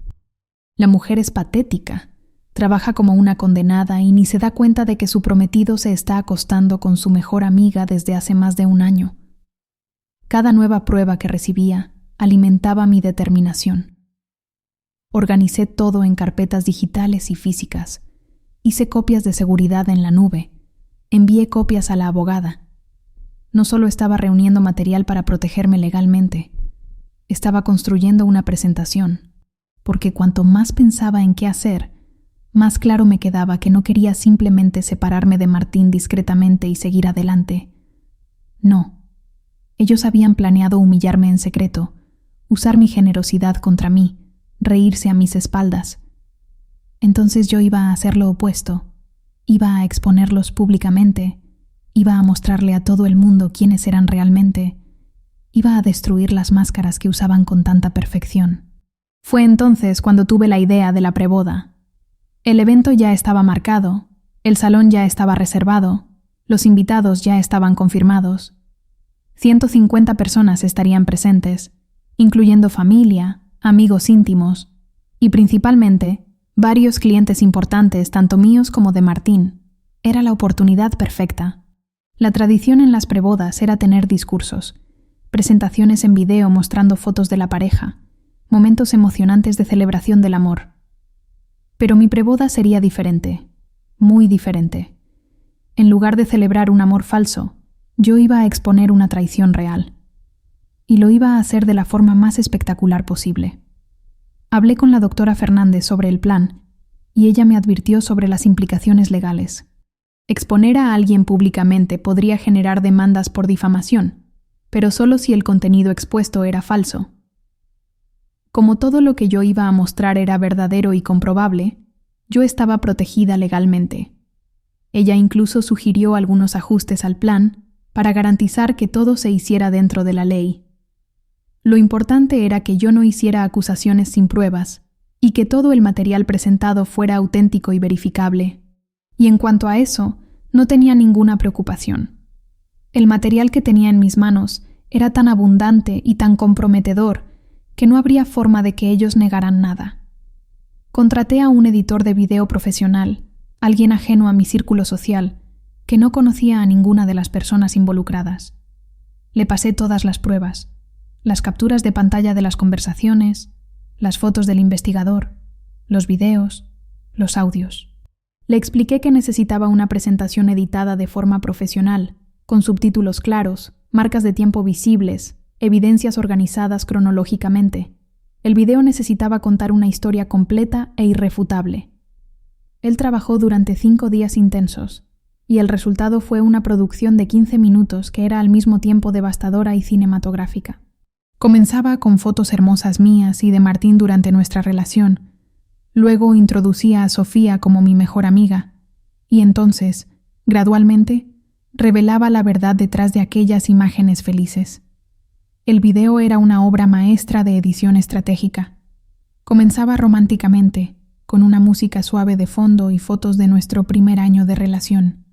La mujer es patética. Trabaja como una condenada y ni se da cuenta de que su prometido se está acostando con su mejor amiga desde hace más de 1 año. Cada nueva prueba que recibía alimentaba mi determinación. Organicé todo en carpetas digitales y físicas. Hice copias de seguridad en la nube. Envié copias a la abogada. No solo estaba reuniendo material para protegerme legalmente, estaba construyendo una presentación, porque cuanto más pensaba en qué hacer, más claro me quedaba que no quería simplemente separarme de Martín discretamente y seguir adelante. No, ellos habían planeado humillarme en secreto, usar mi generosidad contra mí, reírse a mis espaldas. Entonces yo iba a hacer lo opuesto, iba a exponerlos públicamente, iba a mostrarle a todo el mundo quiénes eran realmente, iba a destruir las máscaras que usaban con tanta perfección. Fue entonces cuando tuve la idea de la preboda. El evento ya estaba marcado, el salón ya estaba reservado, los invitados ya estaban confirmados. 150 personas estarían presentes, incluyendo familia, amigos íntimos y principalmente varios clientes importantes, tanto míos como de Martín. Era la oportunidad perfecta. La tradición en las prebodas era tener discursos, presentaciones en video mostrando fotos de la pareja, momentos emocionantes de celebración del amor. Pero mi preboda sería diferente, muy diferente. En lugar de celebrar un amor falso, yo iba a exponer una traición real. Y lo iba a hacer de la forma más espectacular posible. Hablé con la doctora Fernández sobre el plan, y ella me advirtió sobre las implicaciones legales. Exponer a alguien públicamente podría generar demandas por difamación, pero solo si el contenido expuesto era falso. Como todo lo que yo iba a mostrar era verdadero y comprobable, yo estaba protegida legalmente. Ella incluso sugirió algunos ajustes al plan para garantizar que todo se hiciera dentro de la ley. Lo importante era que yo no hiciera acusaciones sin pruebas y que todo el material presentado fuera auténtico y verificable. Y en cuanto a eso, no tenía ninguna preocupación. El material que tenía en mis manos era tan abundante y tan comprometedor que no habría forma de que ellos negaran nada. Contraté a un editor de video profesional, alguien ajeno a mi círculo social, que no conocía a ninguna de las personas involucradas. Le pasé todas las pruebas, las capturas de pantalla de las conversaciones, las fotos del investigador, los videos, los audios. Le expliqué que necesitaba una presentación editada de forma profesional, con subtítulos claros, marcas de tiempo visibles, evidencias organizadas cronológicamente. El video necesitaba contar una historia completa e irrefutable. Él trabajó durante 5 días intensos, y el resultado fue una producción de 15 minutos que era al mismo tiempo devastadora y cinematográfica. Comenzaba con fotos hermosas mías y de Martín durante nuestra relación. Luego introducía a Sofía como mi mejor amiga, y entonces, gradualmente, revelaba la verdad detrás de aquellas imágenes felices. El video era una obra maestra de edición estratégica. Comenzaba románticamente, con una música suave de fondo y fotos de nuestro primer año de relación.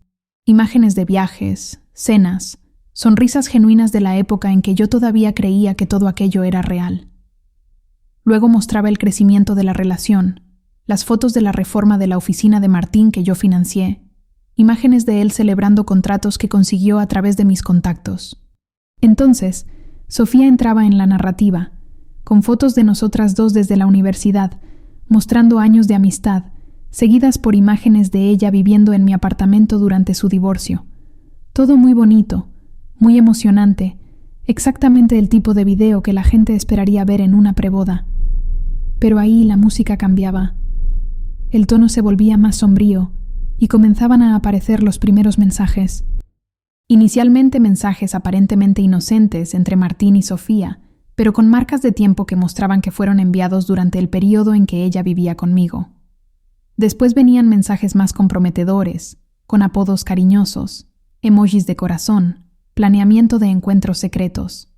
Imágenes de viajes, cenas, sonrisas genuinas de la época en que yo todavía creía que todo aquello era real. Luego mostraba el crecimiento de la relación, las fotos de la reforma de la oficina de Martín que yo financié, imágenes de él celebrando contratos que consiguió a través de mis contactos. Entonces, Sofía entraba en la narrativa, con fotos de nosotras dos desde la universidad, mostrando años de amistad, seguidas por imágenes de ella viviendo en mi apartamento durante su divorcio. Todo muy bonito, muy emocionante, exactamente el tipo de video que la gente esperaría ver en una preboda. Pero ahí la música cambiaba. El tono se volvía más sombrío y comenzaban a aparecer los primeros mensajes. Inicialmente mensajes aparentemente inocentes entre Martín y Sofía, pero con marcas de tiempo que mostraban que fueron enviados durante el periodo en que ella vivía conmigo. Después venían mensajes más comprometedores, con apodos cariñosos, emojis de corazón, planeamiento de encuentros secretos.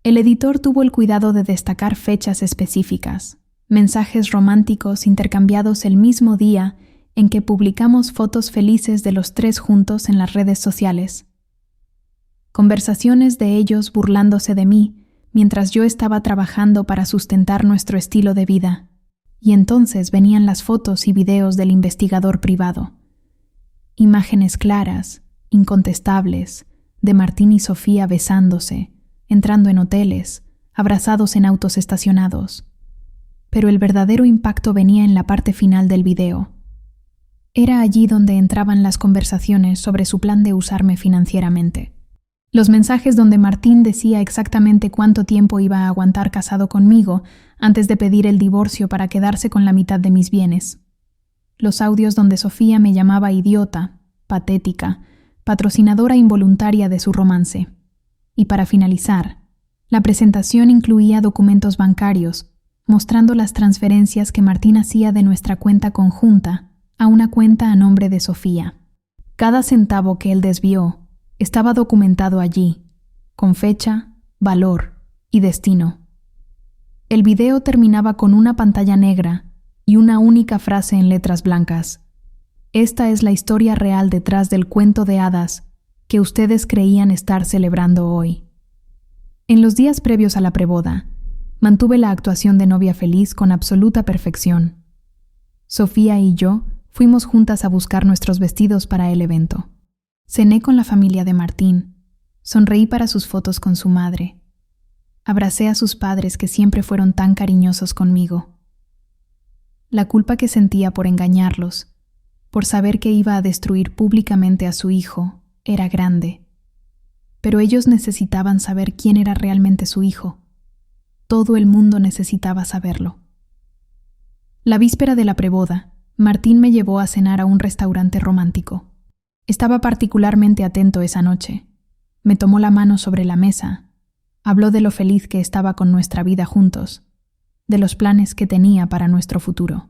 El editor tuvo el cuidado de destacar fechas específicas, mensajes románticos intercambiados el mismo día en que publicamos fotos felices de los 3 juntos en las redes sociales. Conversaciones de ellos burlándose de mí mientras yo estaba trabajando para sustentar nuestro estilo de vida. Y entonces venían las fotos y videos del investigador privado. Imágenes claras, incontestables, de Martín y Sofía besándose, entrando en hoteles, abrazados en autos estacionados. Pero el verdadero impacto venía en la parte final del video. Era allí donde entraban las conversaciones sobre su plan de usarme financieramente. Los mensajes donde Martín decía exactamente cuánto tiempo iba a aguantar casado conmigo antes de pedir el divorcio para quedarse con la mitad de mis bienes. Los audios donde Sofía me llamaba idiota, patética, patrocinadora involuntaria de su romance. Y para finalizar, la presentación incluía documentos bancarios, mostrando las transferencias que Martín hacía de nuestra cuenta conjunta a una cuenta a nombre de Sofía. Cada centavo que él desvió estaba documentado allí, con fecha, valor y destino. El video terminaba con una pantalla negra y una única frase en letras blancas. Esta es la historia real detrás del cuento de hadas que ustedes creían estar celebrando hoy. En los días previos a la preboda, mantuve la actuación de novia feliz con absoluta perfección. Sofía y yo fuimos juntas a buscar nuestros vestidos para el evento. Cené con la familia de Martín, sonreí para sus fotos con su madre, abracé a sus padres que siempre fueron tan cariñosos conmigo. La culpa que sentía por engañarlos, por saber que iba a destruir públicamente a su hijo, era grande. Pero ellos necesitaban saber quién era realmente su hijo. Todo el mundo necesitaba saberlo. La víspera de la preboda, Martín me llevó a cenar a un restaurante romántico. Estaba particularmente atento esa noche. Me tomó la mano sobre la mesa. Habló de lo feliz que estaba con nuestra vida juntos, de los planes que tenía para nuestro futuro.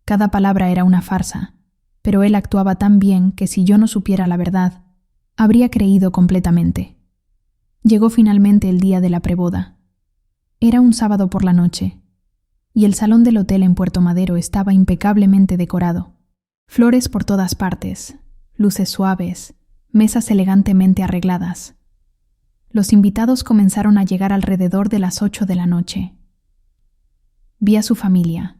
Cada palabra era una farsa, pero él actuaba tan bien que si yo no supiera la verdad, habría creído completamente. Llegó finalmente el día de la preboda. Era un sábado por la noche, y el salón del hotel en Puerto Madero estaba impecablemente decorado. Flores por todas partes, luces suaves, mesas elegantemente arregladas. Los invitados comenzaron a llegar alrededor de las 8 de la noche. Vi a su familia,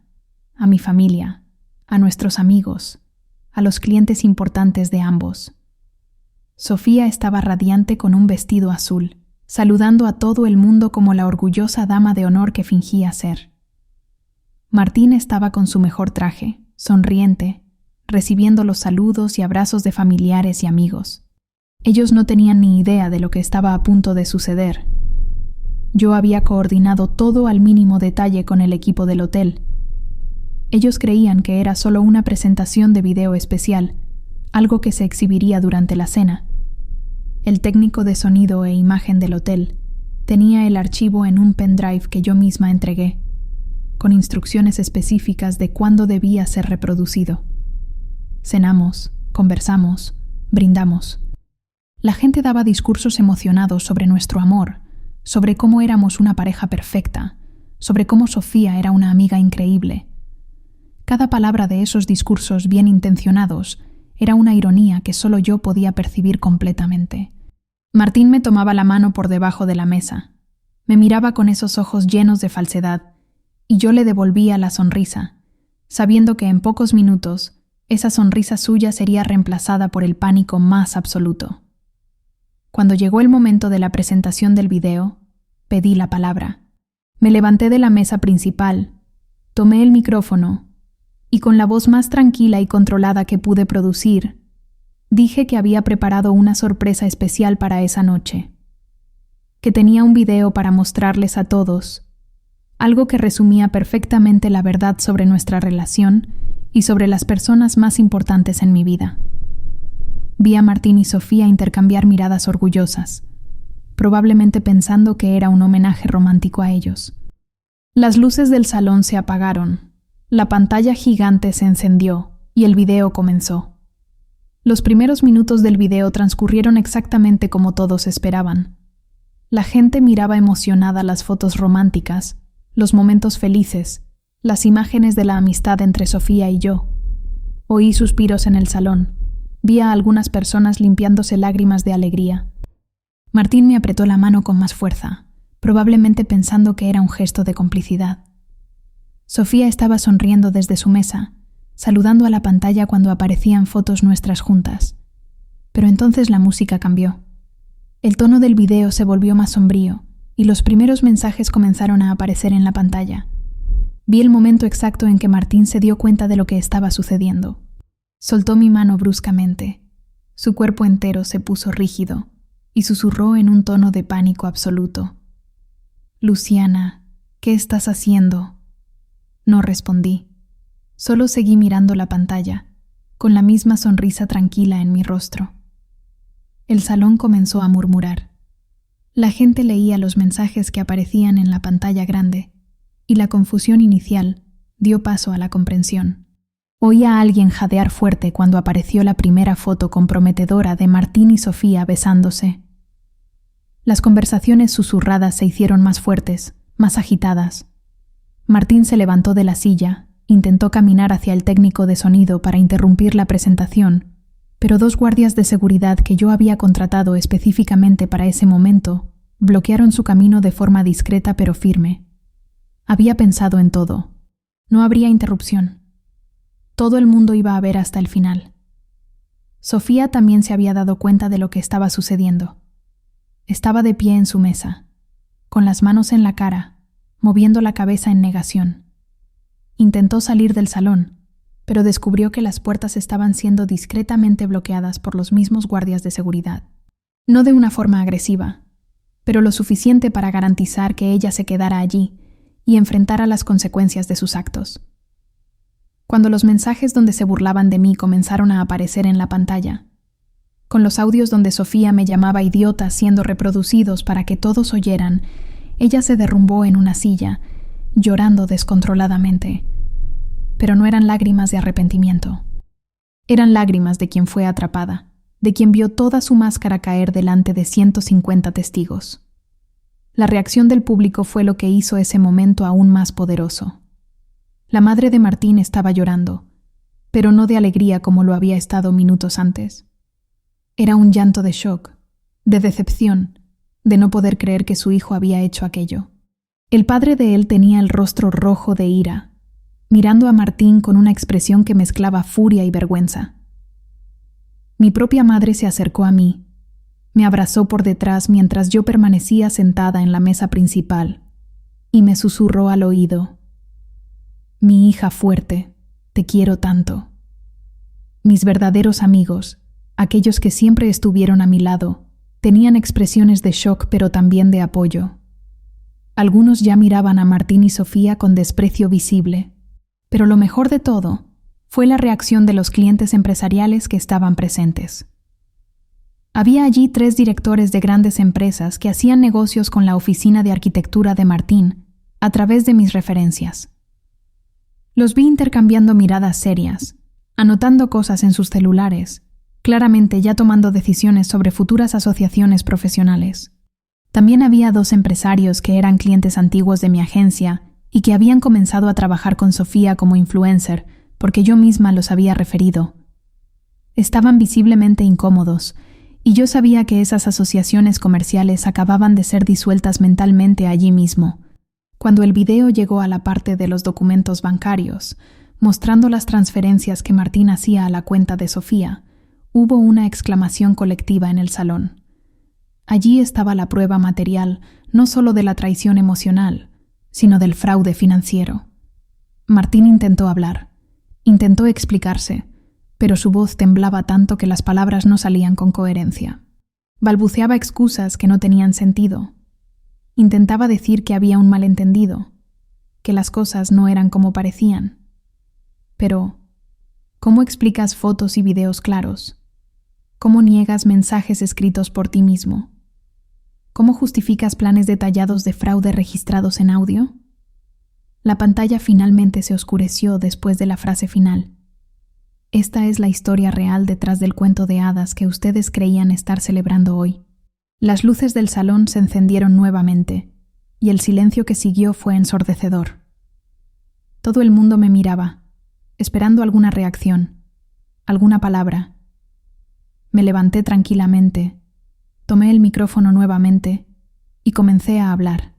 a mi familia, a nuestros amigos, a los clientes importantes de ambos. Sofía estaba radiante con un vestido azul, saludando a todo el mundo como la orgullosa dama de honor que fingía ser. Martín estaba con su mejor traje, sonriente, recibiendo los saludos y abrazos de familiares y amigos. Ellos no tenían ni idea de lo que estaba a punto de suceder. Yo había coordinado todo al mínimo detalle con el equipo del hotel. Ellos creían que era solo una presentación de video especial, algo que se exhibiría durante la cena. El técnico de sonido e imagen del hotel tenía el archivo en un pendrive que yo misma entregué, con instrucciones específicas de cuándo debía ser reproducido. Cenamos, conversamos, brindamos. La gente daba discursos emocionados sobre nuestro amor, sobre cómo éramos una pareja perfecta, sobre cómo Sofía era una amiga increíble. Cada palabra de esos discursos bien intencionados era una ironía que solo yo podía percibir completamente. Martín me tomaba la mano por debajo de la mesa. Me miraba con esos ojos llenos de falsedad, y yo le devolvía la sonrisa, sabiendo que en pocos minutos esa sonrisa suya sería reemplazada por el pánico más absoluto. Cuando llegó el momento de la presentación del video, pedí la palabra. Me levanté de la mesa principal, tomé el micrófono y con la voz más tranquila y controlada que pude producir, dije que había preparado una sorpresa especial para esa noche, que tenía un video para mostrarles a todos, algo que resumía perfectamente la verdad sobre nuestra relación y sobre las personas más importantes en mi vida. Vi a Martín y Sofía intercambiar miradas orgullosas, probablemente pensando que era un homenaje romántico a ellos. Las luces del salón se apagaron, la pantalla gigante se encendió y el video comenzó. Los primeros minutos del video transcurrieron exactamente como todos esperaban. La gente miraba emocionada las fotos románticas, los momentos felices, las imágenes de la amistad entre Sofía y yo. Oí suspiros en el salón. Vi a algunas personas limpiándose lágrimas de alegría. Martín me apretó la mano con más fuerza, probablemente pensando que era un gesto de complicidad. Sofía estaba sonriendo desde su mesa, saludando a la pantalla cuando aparecían fotos nuestras juntas. Pero entonces la música cambió. El tono del video se volvió más sombrío y los primeros mensajes comenzaron a aparecer en la pantalla. Vi el momento exacto en que Martín se dio cuenta de lo que estaba sucediendo. Soltó mi mano bruscamente. Su cuerpo entero se puso rígido y susurró en un tono de pánico absoluto. «Luciana, ¿qué estás haciendo?» No respondí. Solo seguí mirando la pantalla, con la misma sonrisa tranquila en mi rostro. El salón comenzó a murmurar. La gente leía los mensajes que aparecían en la pantalla grande, y la confusión inicial dio paso a la comprensión. Oí a alguien jadear fuerte cuando apareció la primera foto comprometedora de Martín y Sofía besándose. Las conversaciones susurradas se hicieron más fuertes, más agitadas. Martín se levantó de la silla, intentó caminar hacia el técnico de sonido para interrumpir la presentación, pero 2 guardias de seguridad que yo había contratado específicamente para ese momento bloquearon su camino de forma discreta pero firme. Había pensado en todo. No habría interrupción. Todo el mundo iba a ver hasta el final. Sofía también se había dado cuenta de lo que estaba sucediendo. Estaba de pie en su mesa, con las manos en la cara, moviendo la cabeza en negación. Intentó salir del salón, pero descubrió que las puertas estaban siendo discretamente bloqueadas por los mismos guardias de seguridad. No de una forma agresiva, pero lo suficiente para garantizar que ella se quedara allí y enfrentara las consecuencias de sus actos. Cuando los mensajes donde se burlaban de mí comenzaron a aparecer en la pantalla, con los audios donde Sofía me llamaba idiota siendo reproducidos para que todos oyeran, ella se derrumbó en una silla, llorando descontroladamente. Pero no eran lágrimas de arrepentimiento. Eran lágrimas de quien fue atrapada, de quien vio toda su máscara caer delante de 150 testigos. La reacción del público fue lo que hizo ese momento aún más poderoso. La madre de Martín estaba llorando, pero no de alegría como lo había estado minutos antes. Era un llanto de shock, de decepción, de no poder creer que su hijo había hecho aquello. El padre de él tenía el rostro rojo de ira, mirando a Martín con una expresión que mezclaba furia y vergüenza. Mi propia madre se acercó a mí Me abrazó por detrás mientras yo permanecía sentada en la mesa principal y me susurró al oído: «Mi hija fuerte, te quiero tanto». Mis verdaderos amigos, aquellos que siempre estuvieron a mi lado, tenían expresiones de shock pero también de apoyo. Algunos ya miraban a Martín y Sofía con desprecio visible, pero lo mejor de todo fue la reacción de los clientes empresariales que estaban presentes. Había allí 3 directores de grandes empresas que hacían negocios con la oficina de arquitectura de Martín a través de mis referencias. Los vi intercambiando miradas serias, anotando cosas en sus celulares, claramente ya tomando decisiones sobre futuras asociaciones profesionales. También había 2 empresarios que eran clientes antiguos de mi agencia y que habían comenzado a trabajar con Sofía como influencer porque yo misma los había referido. Estaban visiblemente incómodos, y yo sabía que esas asociaciones comerciales acababan de ser disueltas mentalmente allí mismo, cuando el video llegó a la parte de los documentos bancarios, mostrando las transferencias que Martín hacía a la cuenta de Sofía. Hubo una exclamación colectiva en el salón. Allí estaba la prueba material, no solo de la traición emocional, sino del fraude financiero. Martín intentó hablar, intentó explicarse, pero su voz temblaba tanto que las palabras no salían con coherencia. Balbuceaba excusas que no tenían sentido. Intentaba decir que había un malentendido, que las cosas no eran como parecían. Pero, ¿cómo explicas fotos y videos claros? ¿Cómo niegas mensajes escritos por ti mismo? ¿Cómo justificas planes detallados de fraude registrados en audio? La pantalla finalmente se oscureció después de la frase final. Esta es la historia real detrás del cuento de hadas que ustedes creían estar celebrando hoy. Las luces del salón se encendieron nuevamente, y el silencio que siguió fue ensordecedor. Todo el mundo me miraba, esperando alguna reacción, alguna palabra. Me levanté tranquilamente, tomé el micrófono nuevamente y comencé a hablar.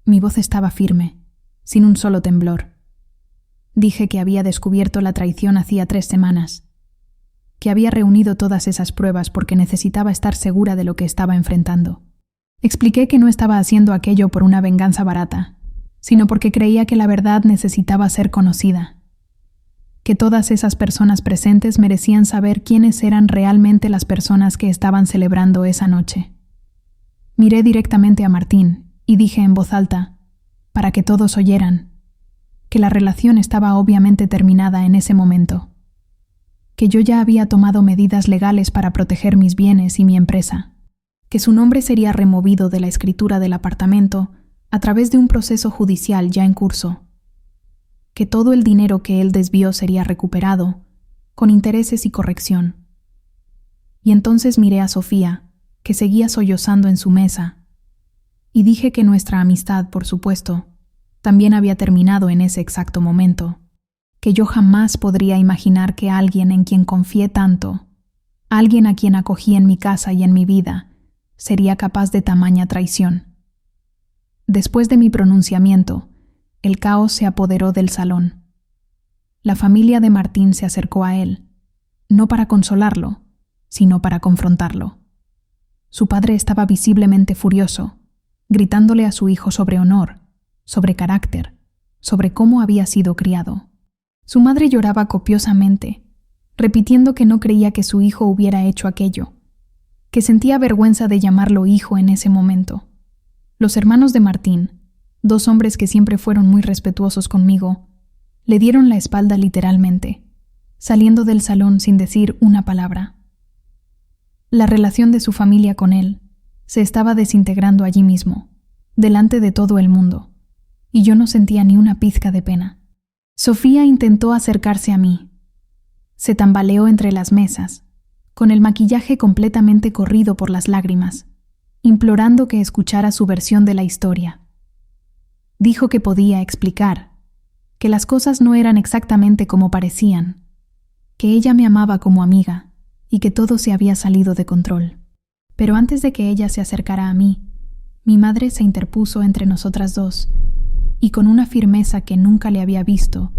Mi voz estaba firme, sin un solo temblor. Dije que había descubierto la traición hacía 3 semanas, que había reunido todas esas pruebas porque necesitaba estar segura de lo que estaba enfrentando. Expliqué que no estaba haciendo aquello por una venganza barata, sino porque creía que la verdad necesitaba ser conocida, que todas esas personas presentes merecían saber quiénes eran realmente las personas que estaban celebrando esa noche. Miré directamente a Martín y dije en voz alta, para que todos oyeran, que la relación estaba obviamente terminada en ese momento, que yo ya había tomado medidas legales para proteger mis bienes y mi empresa, que su nombre sería removido de la escritura del apartamento a través de un proceso judicial ya en curso, que todo el dinero que él desvió sería recuperado, con intereses y corrección. Y entonces miré a Sofía, que seguía sollozando en su mesa, y dije que nuestra amistad, por supuesto, también había terminado en ese exacto momento, que yo jamás podría imaginar que alguien en quien confié tanto, alguien a quien acogí en mi casa y en mi vida, sería capaz de tamaña traición. Después de mi pronunciamiento, el caos se apoderó del salón. La familia de Martín se acercó a él, no para consolarlo, sino para confrontarlo. Su padre estaba visiblemente furioso, gritándole a su hijo sobre honor, sobre carácter, sobre cómo había sido criado. Su madre lloraba copiosamente, repitiendo que no creía que su hijo hubiera hecho aquello, que sentía vergüenza de llamarlo hijo en ese momento. Los hermanos de Martín, 2 hombres que siempre fueron muy respetuosos conmigo, le dieron la espalda literalmente, saliendo del salón sin decir una palabra. La relación de su familia con él se estaba desintegrando allí mismo, delante de todo el mundo, y yo no sentía ni una pizca de pena. Sofía intentó acercarse a mí. Se tambaleó entre las mesas, con el maquillaje completamente corrido por las lágrimas, implorando que escuchara su versión de la historia. Dijo que podía explicar, que las cosas no eran exactamente como parecían, que ella me amaba como amiga y que todo se había salido de control. Pero antes de que ella se acercara a mí, mi madre se interpuso entre nosotras 2 y con una firmeza que nunca le había visto,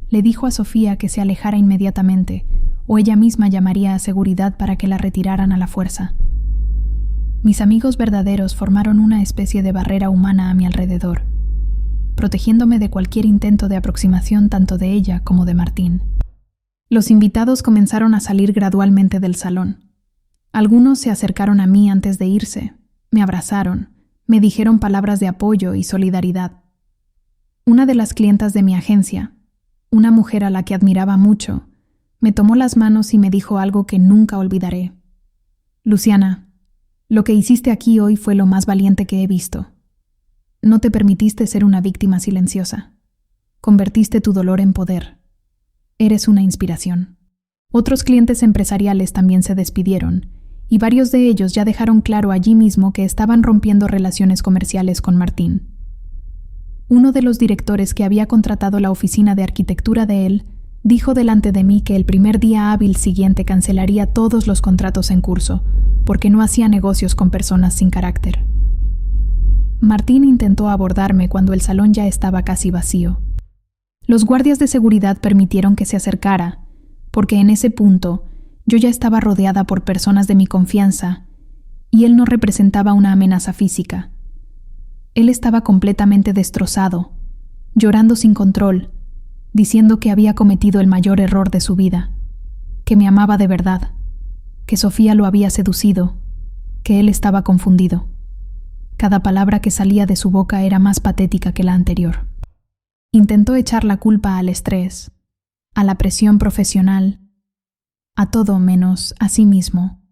le dijo a Sofía que se alejara inmediatamente o ella misma llamaría a seguridad para que la retiraran a la fuerza. Mis amigos verdaderos formaron una especie de barrera humana a mi alrededor, protegiéndome de cualquier intento de aproximación tanto de ella como de Martín. Los invitados comenzaron a salir gradualmente del salón. Algunos se acercaron a mí antes de irse, me abrazaron, me dijeron palabras de apoyo y solidaridad. Una de las clientas de mi agencia, una mujer a la que admiraba mucho, me tomó las manos y me dijo algo que nunca olvidaré. Luciana, lo que hiciste aquí hoy fue lo más valiente que he visto. No te permitiste ser una víctima silenciosa. Convertiste tu dolor en poder. Eres una inspiración. Otros clientes empresariales también se despidieron, y varios de ellos ya dejaron claro allí mismo que estaban rompiendo relaciones comerciales con Martín. Uno de los directores que había contratado la oficina de arquitectura de él dijo delante de mí que el primer día hábil siguiente cancelaría todos los contratos en curso, porque no hacía negocios con personas sin carácter. Martín intentó abordarme cuando el salón ya estaba casi vacío. Los guardias de seguridad permitieron que se acercara, porque en ese punto yo ya estaba rodeada por personas de mi confianza y él no representaba una amenaza física. Él estaba completamente destrozado, llorando sin control, diciendo que había cometido el mayor error de su vida, que me amaba de verdad, que Sofía lo había seducido, que él estaba confundido. Cada palabra que salía de su boca era más patética que la anterior. Intentó echar la culpa al estrés, a la presión profesional, a todo menos a sí mismo.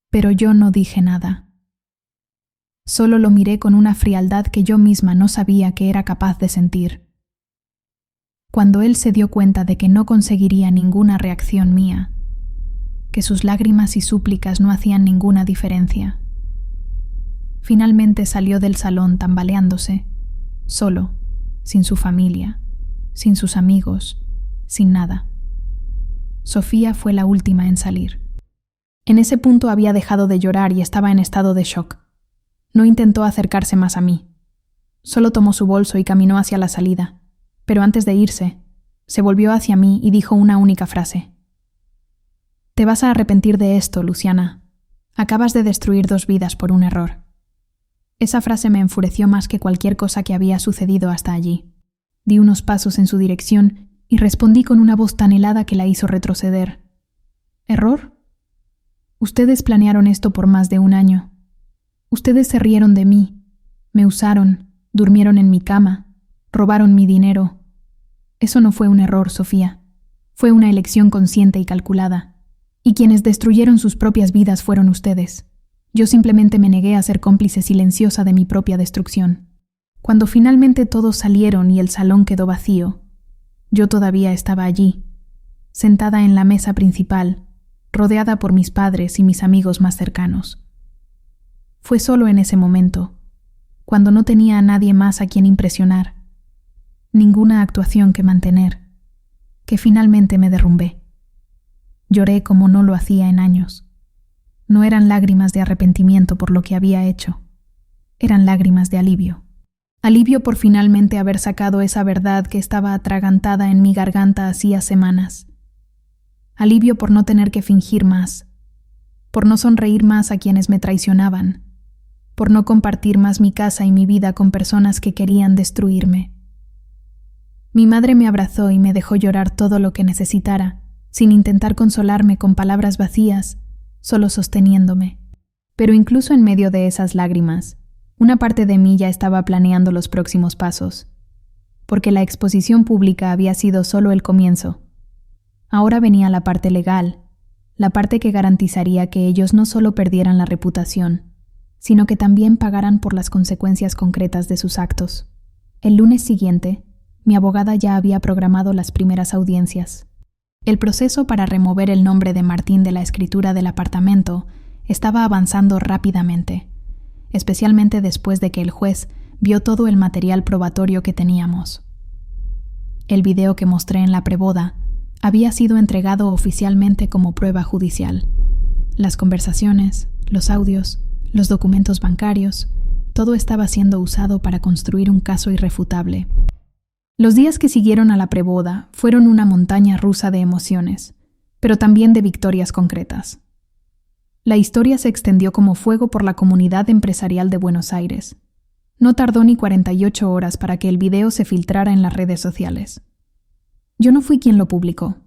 Pero yo no dije nada. Solo lo miré con una frialdad que yo misma no sabía que era capaz de sentir. Cuando él se dio cuenta de que no conseguiría ninguna reacción mía, que sus lágrimas y súplicas no hacían ninguna diferencia, finalmente salió del salón tambaleándose, solo, sin su familia, sin sus amigos, sin nada. Sofía fue la última en salir. En ese punto había dejado de llorar y estaba en estado de shock. No intentó acercarse más a mí. Solo tomó su bolso y caminó hacia la salida, pero antes de irse, se volvió hacia mí y dijo una única frase. «Te vas a arrepentir de esto, Luciana. Acabas de destruir 2 vidas por un error». Esa frase me enfureció más que cualquier cosa que había sucedido hasta allí. Di unos pasos en su dirección y respondí con una voz tan helada que la hizo retroceder. ¿Error? Ustedes planearon esto por más de 1 año. Ustedes se rieron de mí, me usaron, durmieron en mi cama, robaron mi dinero. Eso no fue un error, Sofía. Fue una elección consciente y calculada. Y quienes destruyeron sus propias vidas fueron ustedes. Yo simplemente me negué a ser cómplice silenciosa de mi propia destrucción. Cuando finalmente todos salieron y el salón quedó vacío, yo todavía estaba allí, sentada en la mesa principal, rodeada por mis padres y mis amigos más cercanos. Fue solo en ese momento, cuando no tenía a nadie más a quien impresionar, ninguna actuación que mantener, que finalmente me derrumbé. Lloré como no lo hacía en años. No eran lágrimas de arrepentimiento por lo que había hecho, eran lágrimas de alivio. Alivio por finalmente haber sacado esa verdad que estaba atragantada en mi garganta hacía semanas. Alivio por no tener que fingir más, por no sonreír más a quienes me traicionaban, por no compartir más mi casa y mi vida con personas que querían destruirme. Mi madre me abrazó y me dejó llorar todo lo que necesitara, sin intentar consolarme con palabras vacías, solo sosteniéndome. Pero incluso en medio de esas lágrimas, una parte de mí ya estaba planeando los próximos pasos, porque la exposición pública había sido solo el comienzo. Ahora venía la parte legal, la parte que garantizaría que ellos no solo perdieran la reputación, sino que también pagaran por las consecuencias concretas de sus actos. El lunes siguiente, mi abogada ya había programado las primeras audiencias. El proceso para remover el nombre de Martín de la escritura del apartamento estaba avanzando rápidamente, especialmente después de que el juez vio todo el material probatorio que teníamos. El video que mostré en la preboda había sido entregado oficialmente como prueba judicial. Las conversaciones, los audios, los documentos bancarios, todo estaba siendo usado para construir un caso irrefutable. Los días que siguieron a la preboda fueron una montaña rusa de emociones, pero también de victorias concretas. La historia se extendió como fuego por la comunidad empresarial de Buenos Aires. No tardó ni 48 horas para que el video se filtrara en las redes sociales. Yo no fui quien lo publicó,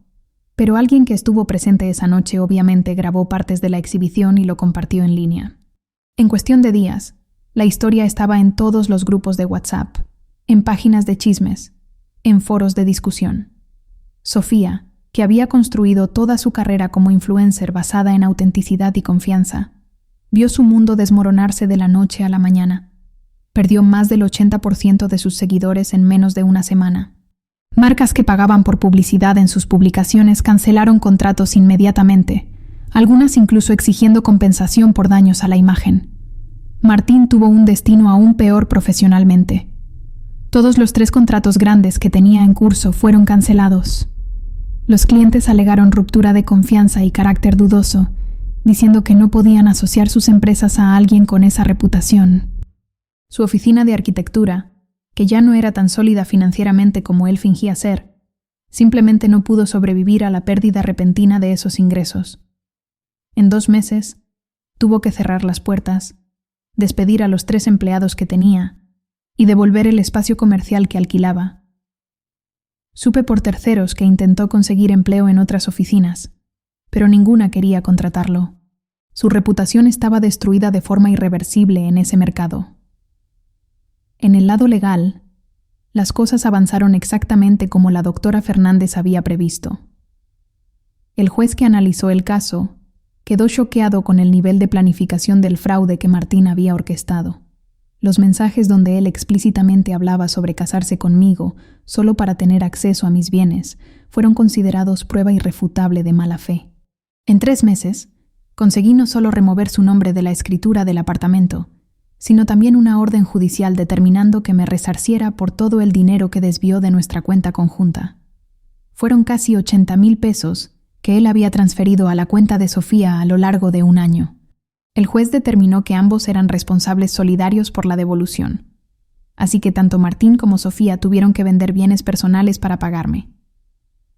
pero alguien que estuvo presente esa noche obviamente grabó partes de la exhibición y lo compartió en línea. En cuestión de días, la historia estaba en todos los grupos de WhatsApp, en páginas de chismes, en foros de discusión. Sofía, que había construido toda su carrera como influencer basada en autenticidad y confianza, vio su mundo desmoronarse de la noche a la mañana. Perdió más del 80% de sus seguidores en menos de una semana. Marcas que pagaban por publicidad en sus publicaciones cancelaron contratos inmediatamente, algunas incluso exigiendo compensación por daños a la imagen. Martín tuvo un destino aún peor profesionalmente. Todos los 3 contratos grandes que tenía en curso fueron cancelados. Los clientes alegaron ruptura de confianza y carácter dudoso, diciendo que no podían asociar sus empresas a alguien con esa reputación. Su oficina de arquitectura, que ya no era tan sólida financieramente como él fingía ser, simplemente no pudo sobrevivir a la pérdida repentina de esos ingresos. En 2 meses, tuvo que cerrar las puertas, despedir a los 3 empleados que tenía y devolver el espacio comercial que alquilaba. Supe por terceros que intentó conseguir empleo en otras oficinas, pero ninguna quería contratarlo. Su reputación estaba destruida de forma irreversible en ese mercado. En el lado legal, las cosas avanzaron exactamente como la doctora Fernández había previsto. El juez que analizó el caso quedó choqueado con el nivel de planificación del fraude que Martín había orquestado. Los mensajes donde él explícitamente hablaba sobre casarse conmigo solo para tener acceso a mis bienes fueron considerados prueba irrefutable de mala fe. En 3 meses, conseguí no solo remover su nombre de la escritura del apartamento, sino también una orden judicial determinando que me resarciera por todo el dinero que desvió de nuestra cuenta conjunta. Fueron casi 80,000 pesos que él había transferido a la cuenta de Sofía a lo largo de 1 año. El juez determinó que ambos eran responsables solidarios por la devolución, así que tanto Martín como Sofía tuvieron que vender bienes personales para pagarme.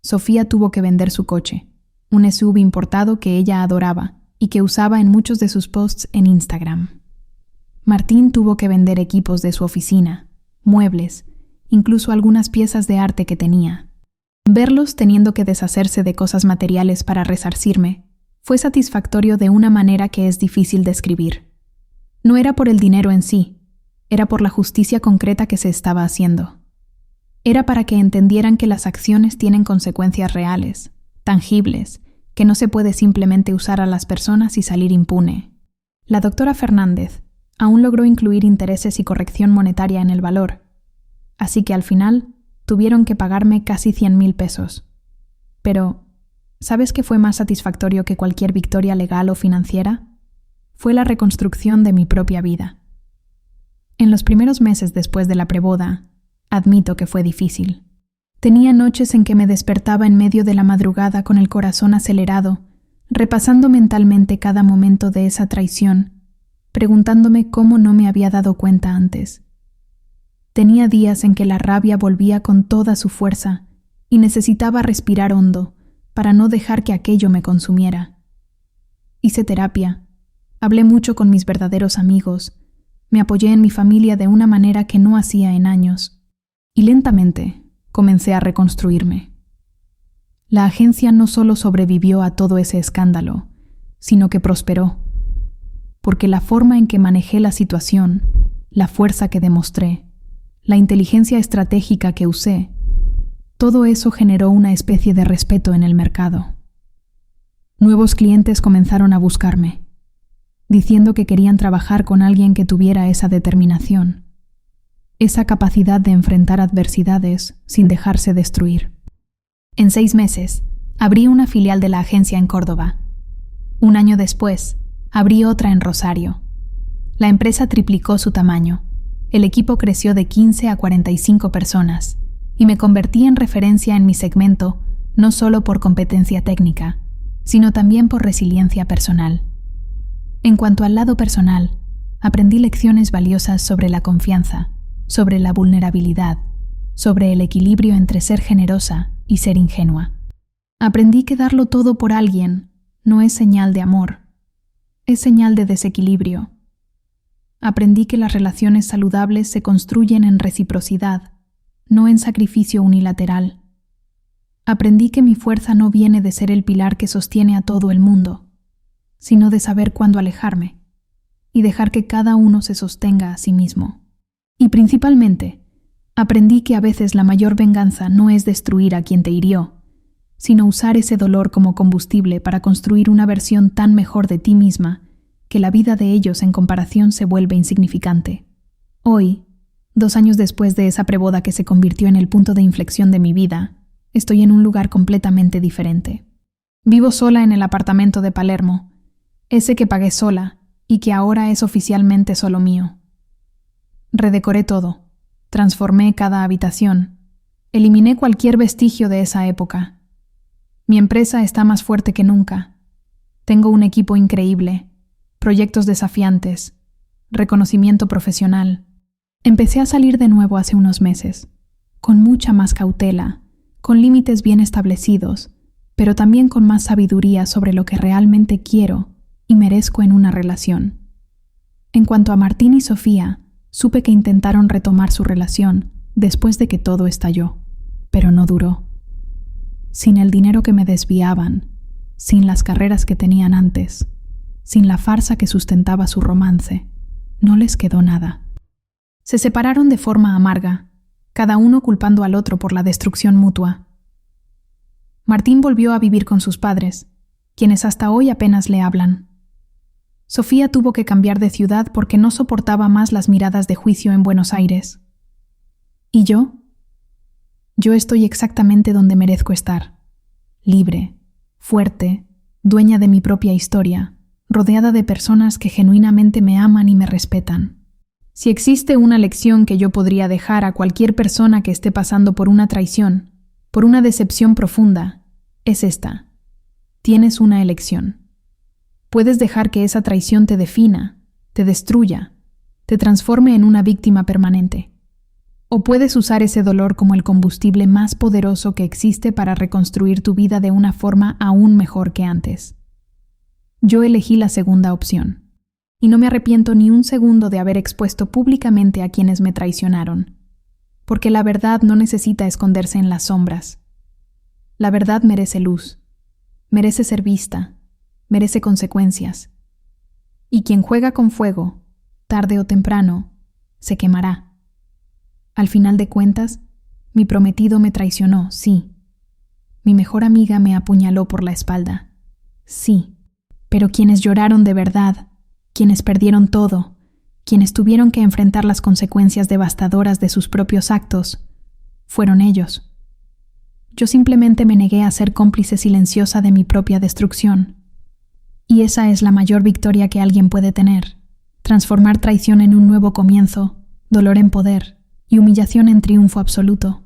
Sofía tuvo que vender su coche, un SUV importado que ella adoraba y que usaba en muchos de sus posts en Instagram. Martín tuvo que vender equipos de su oficina, muebles, incluso algunas piezas de arte que tenía. Verlos teniendo que deshacerse de cosas materiales para resarcirme fue satisfactorio de una manera que es difícil describir. No era por el dinero en sí, era por la justicia concreta que se estaba haciendo. Era para que entendieran que las acciones tienen consecuencias reales, tangibles, que no se puede simplemente usar a las personas y salir impune. La doctora Fernández aún logró incluir intereses y corrección monetaria en el valor, así que al final tuvieron que pagarme casi 100,000 pesos. Pero, ¿sabes qué fue más satisfactorio que cualquier victoria legal o financiera? Fue la reconstrucción de mi propia vida. En los primeros meses después de la preboda, admito que fue difícil. Tenía noches en que me despertaba en medio de la madrugada con el corazón acelerado, repasando mentalmente cada momento de esa traición, preguntándome cómo no me había dado cuenta antes. Tenía días en que la rabia volvía con toda su fuerza y necesitaba respirar hondo para no dejar que aquello me consumiera. Hice terapia, hablé mucho con mis verdaderos amigos, me apoyé en mi familia de una manera que no hacía en años, y lentamente comencé a reconstruirme. La agencia no solo sobrevivió a todo ese escándalo, sino que prosperó, porque la forma en que manejé la situación, la fuerza que demostré, la inteligencia estratégica que usé, todo eso generó una especie de respeto en el mercado. Nuevos clientes comenzaron a buscarme, diciendo que querían trabajar con alguien que tuviera esa determinación, esa capacidad de enfrentar adversidades sin dejarse destruir. En 6 meses, abrí una filial de la agencia en Córdoba. 1 año después, abrí otra en Rosario. La empresa triplicó su tamaño. El equipo creció de 15 a 45 personas y me convertí en referencia en mi segmento no solo por competencia técnica, sino también por resiliencia personal. En cuanto al lado personal, aprendí lecciones valiosas sobre la confianza, sobre la vulnerabilidad, sobre el equilibrio entre ser generosa y ser ingenua. Aprendí que darlo todo por alguien no es señal de amor. es señal de desequilibrio. Aprendí que las relaciones saludables se construyen en reciprocidad, no en sacrificio unilateral. Aprendí que mi fuerza no viene de ser el pilar que sostiene a todo el mundo, sino de saber cuándo alejarme y dejar que cada uno se sostenga a sí mismo. Y principalmente, aprendí que a veces la mayor venganza no es destruir a quien te hirió, sino usar ese dolor como combustible para construir una versión tan mejor de ti misma que la vida de ellos en comparación se vuelve insignificante. Hoy, 2 años después de esa preboda que se convirtió en el punto de inflexión de mi vida, estoy en un lugar completamente diferente. Vivo sola en el apartamento de Palermo, ese que pagué sola y que ahora es oficialmente solo mío. Redecoré todo, transformé cada habitación, eliminé cualquier vestigio de esa época. Mi empresa está más fuerte que nunca. Tengo un equipo increíble, proyectos desafiantes, reconocimiento profesional. Empecé a salir de nuevo hace unos meses, con mucha más cautela, con límites bien establecidos, pero también con más sabiduría sobre lo que realmente quiero y merezco en una relación. En cuanto a Martín y Sofía, supe que intentaron retomar su relación después de que todo estalló, pero no duró. Sin el dinero que me desviaban, sin las carreras que tenían antes, sin la farsa que sustentaba su romance, no les quedó nada. Se separaron de forma amarga, cada uno culpando al otro por la destrucción mutua. Martín volvió a vivir con sus padres, quienes hasta hoy apenas le hablan. Sofía tuvo que cambiar de ciudad porque no soportaba más las miradas de juicio en Buenos Aires. ¿Y yo? Yo estoy exactamente donde merezco estar, libre, fuerte, dueña de mi propia historia, rodeada de personas que genuinamente me aman y me respetan. Si existe una lección que yo podría dejar a cualquier persona que esté pasando por una traición, por una decepción profunda, es esta: tienes una elección. Puedes dejar que esa traición te defina, te destruya, te transforme en una víctima permanente. O puedes usar ese dolor como el combustible más poderoso que existe para reconstruir tu vida de una forma aún mejor que antes. Yo elegí la segunda opción, y no me arrepiento ni un segundo de haber expuesto públicamente a quienes me traicionaron, porque la verdad no necesita esconderse en las sombras. La verdad merece luz, merece ser vista, merece consecuencias. Y quien juega con fuego, tarde o temprano, se quemará. Al final de cuentas, mi prometido me traicionó, sí. Mi mejor amiga me apuñaló por la espalda, sí. Pero quienes lloraron de verdad, quienes perdieron todo, quienes tuvieron que enfrentar las consecuencias devastadoras de sus propios actos, fueron ellos. Yo simplemente me negué a ser cómplice silenciosa de mi propia destrucción. Y esa es la mayor victoria que alguien puede tener: transformar traición en un nuevo comienzo, dolor en poder y humillación en triunfo absoluto.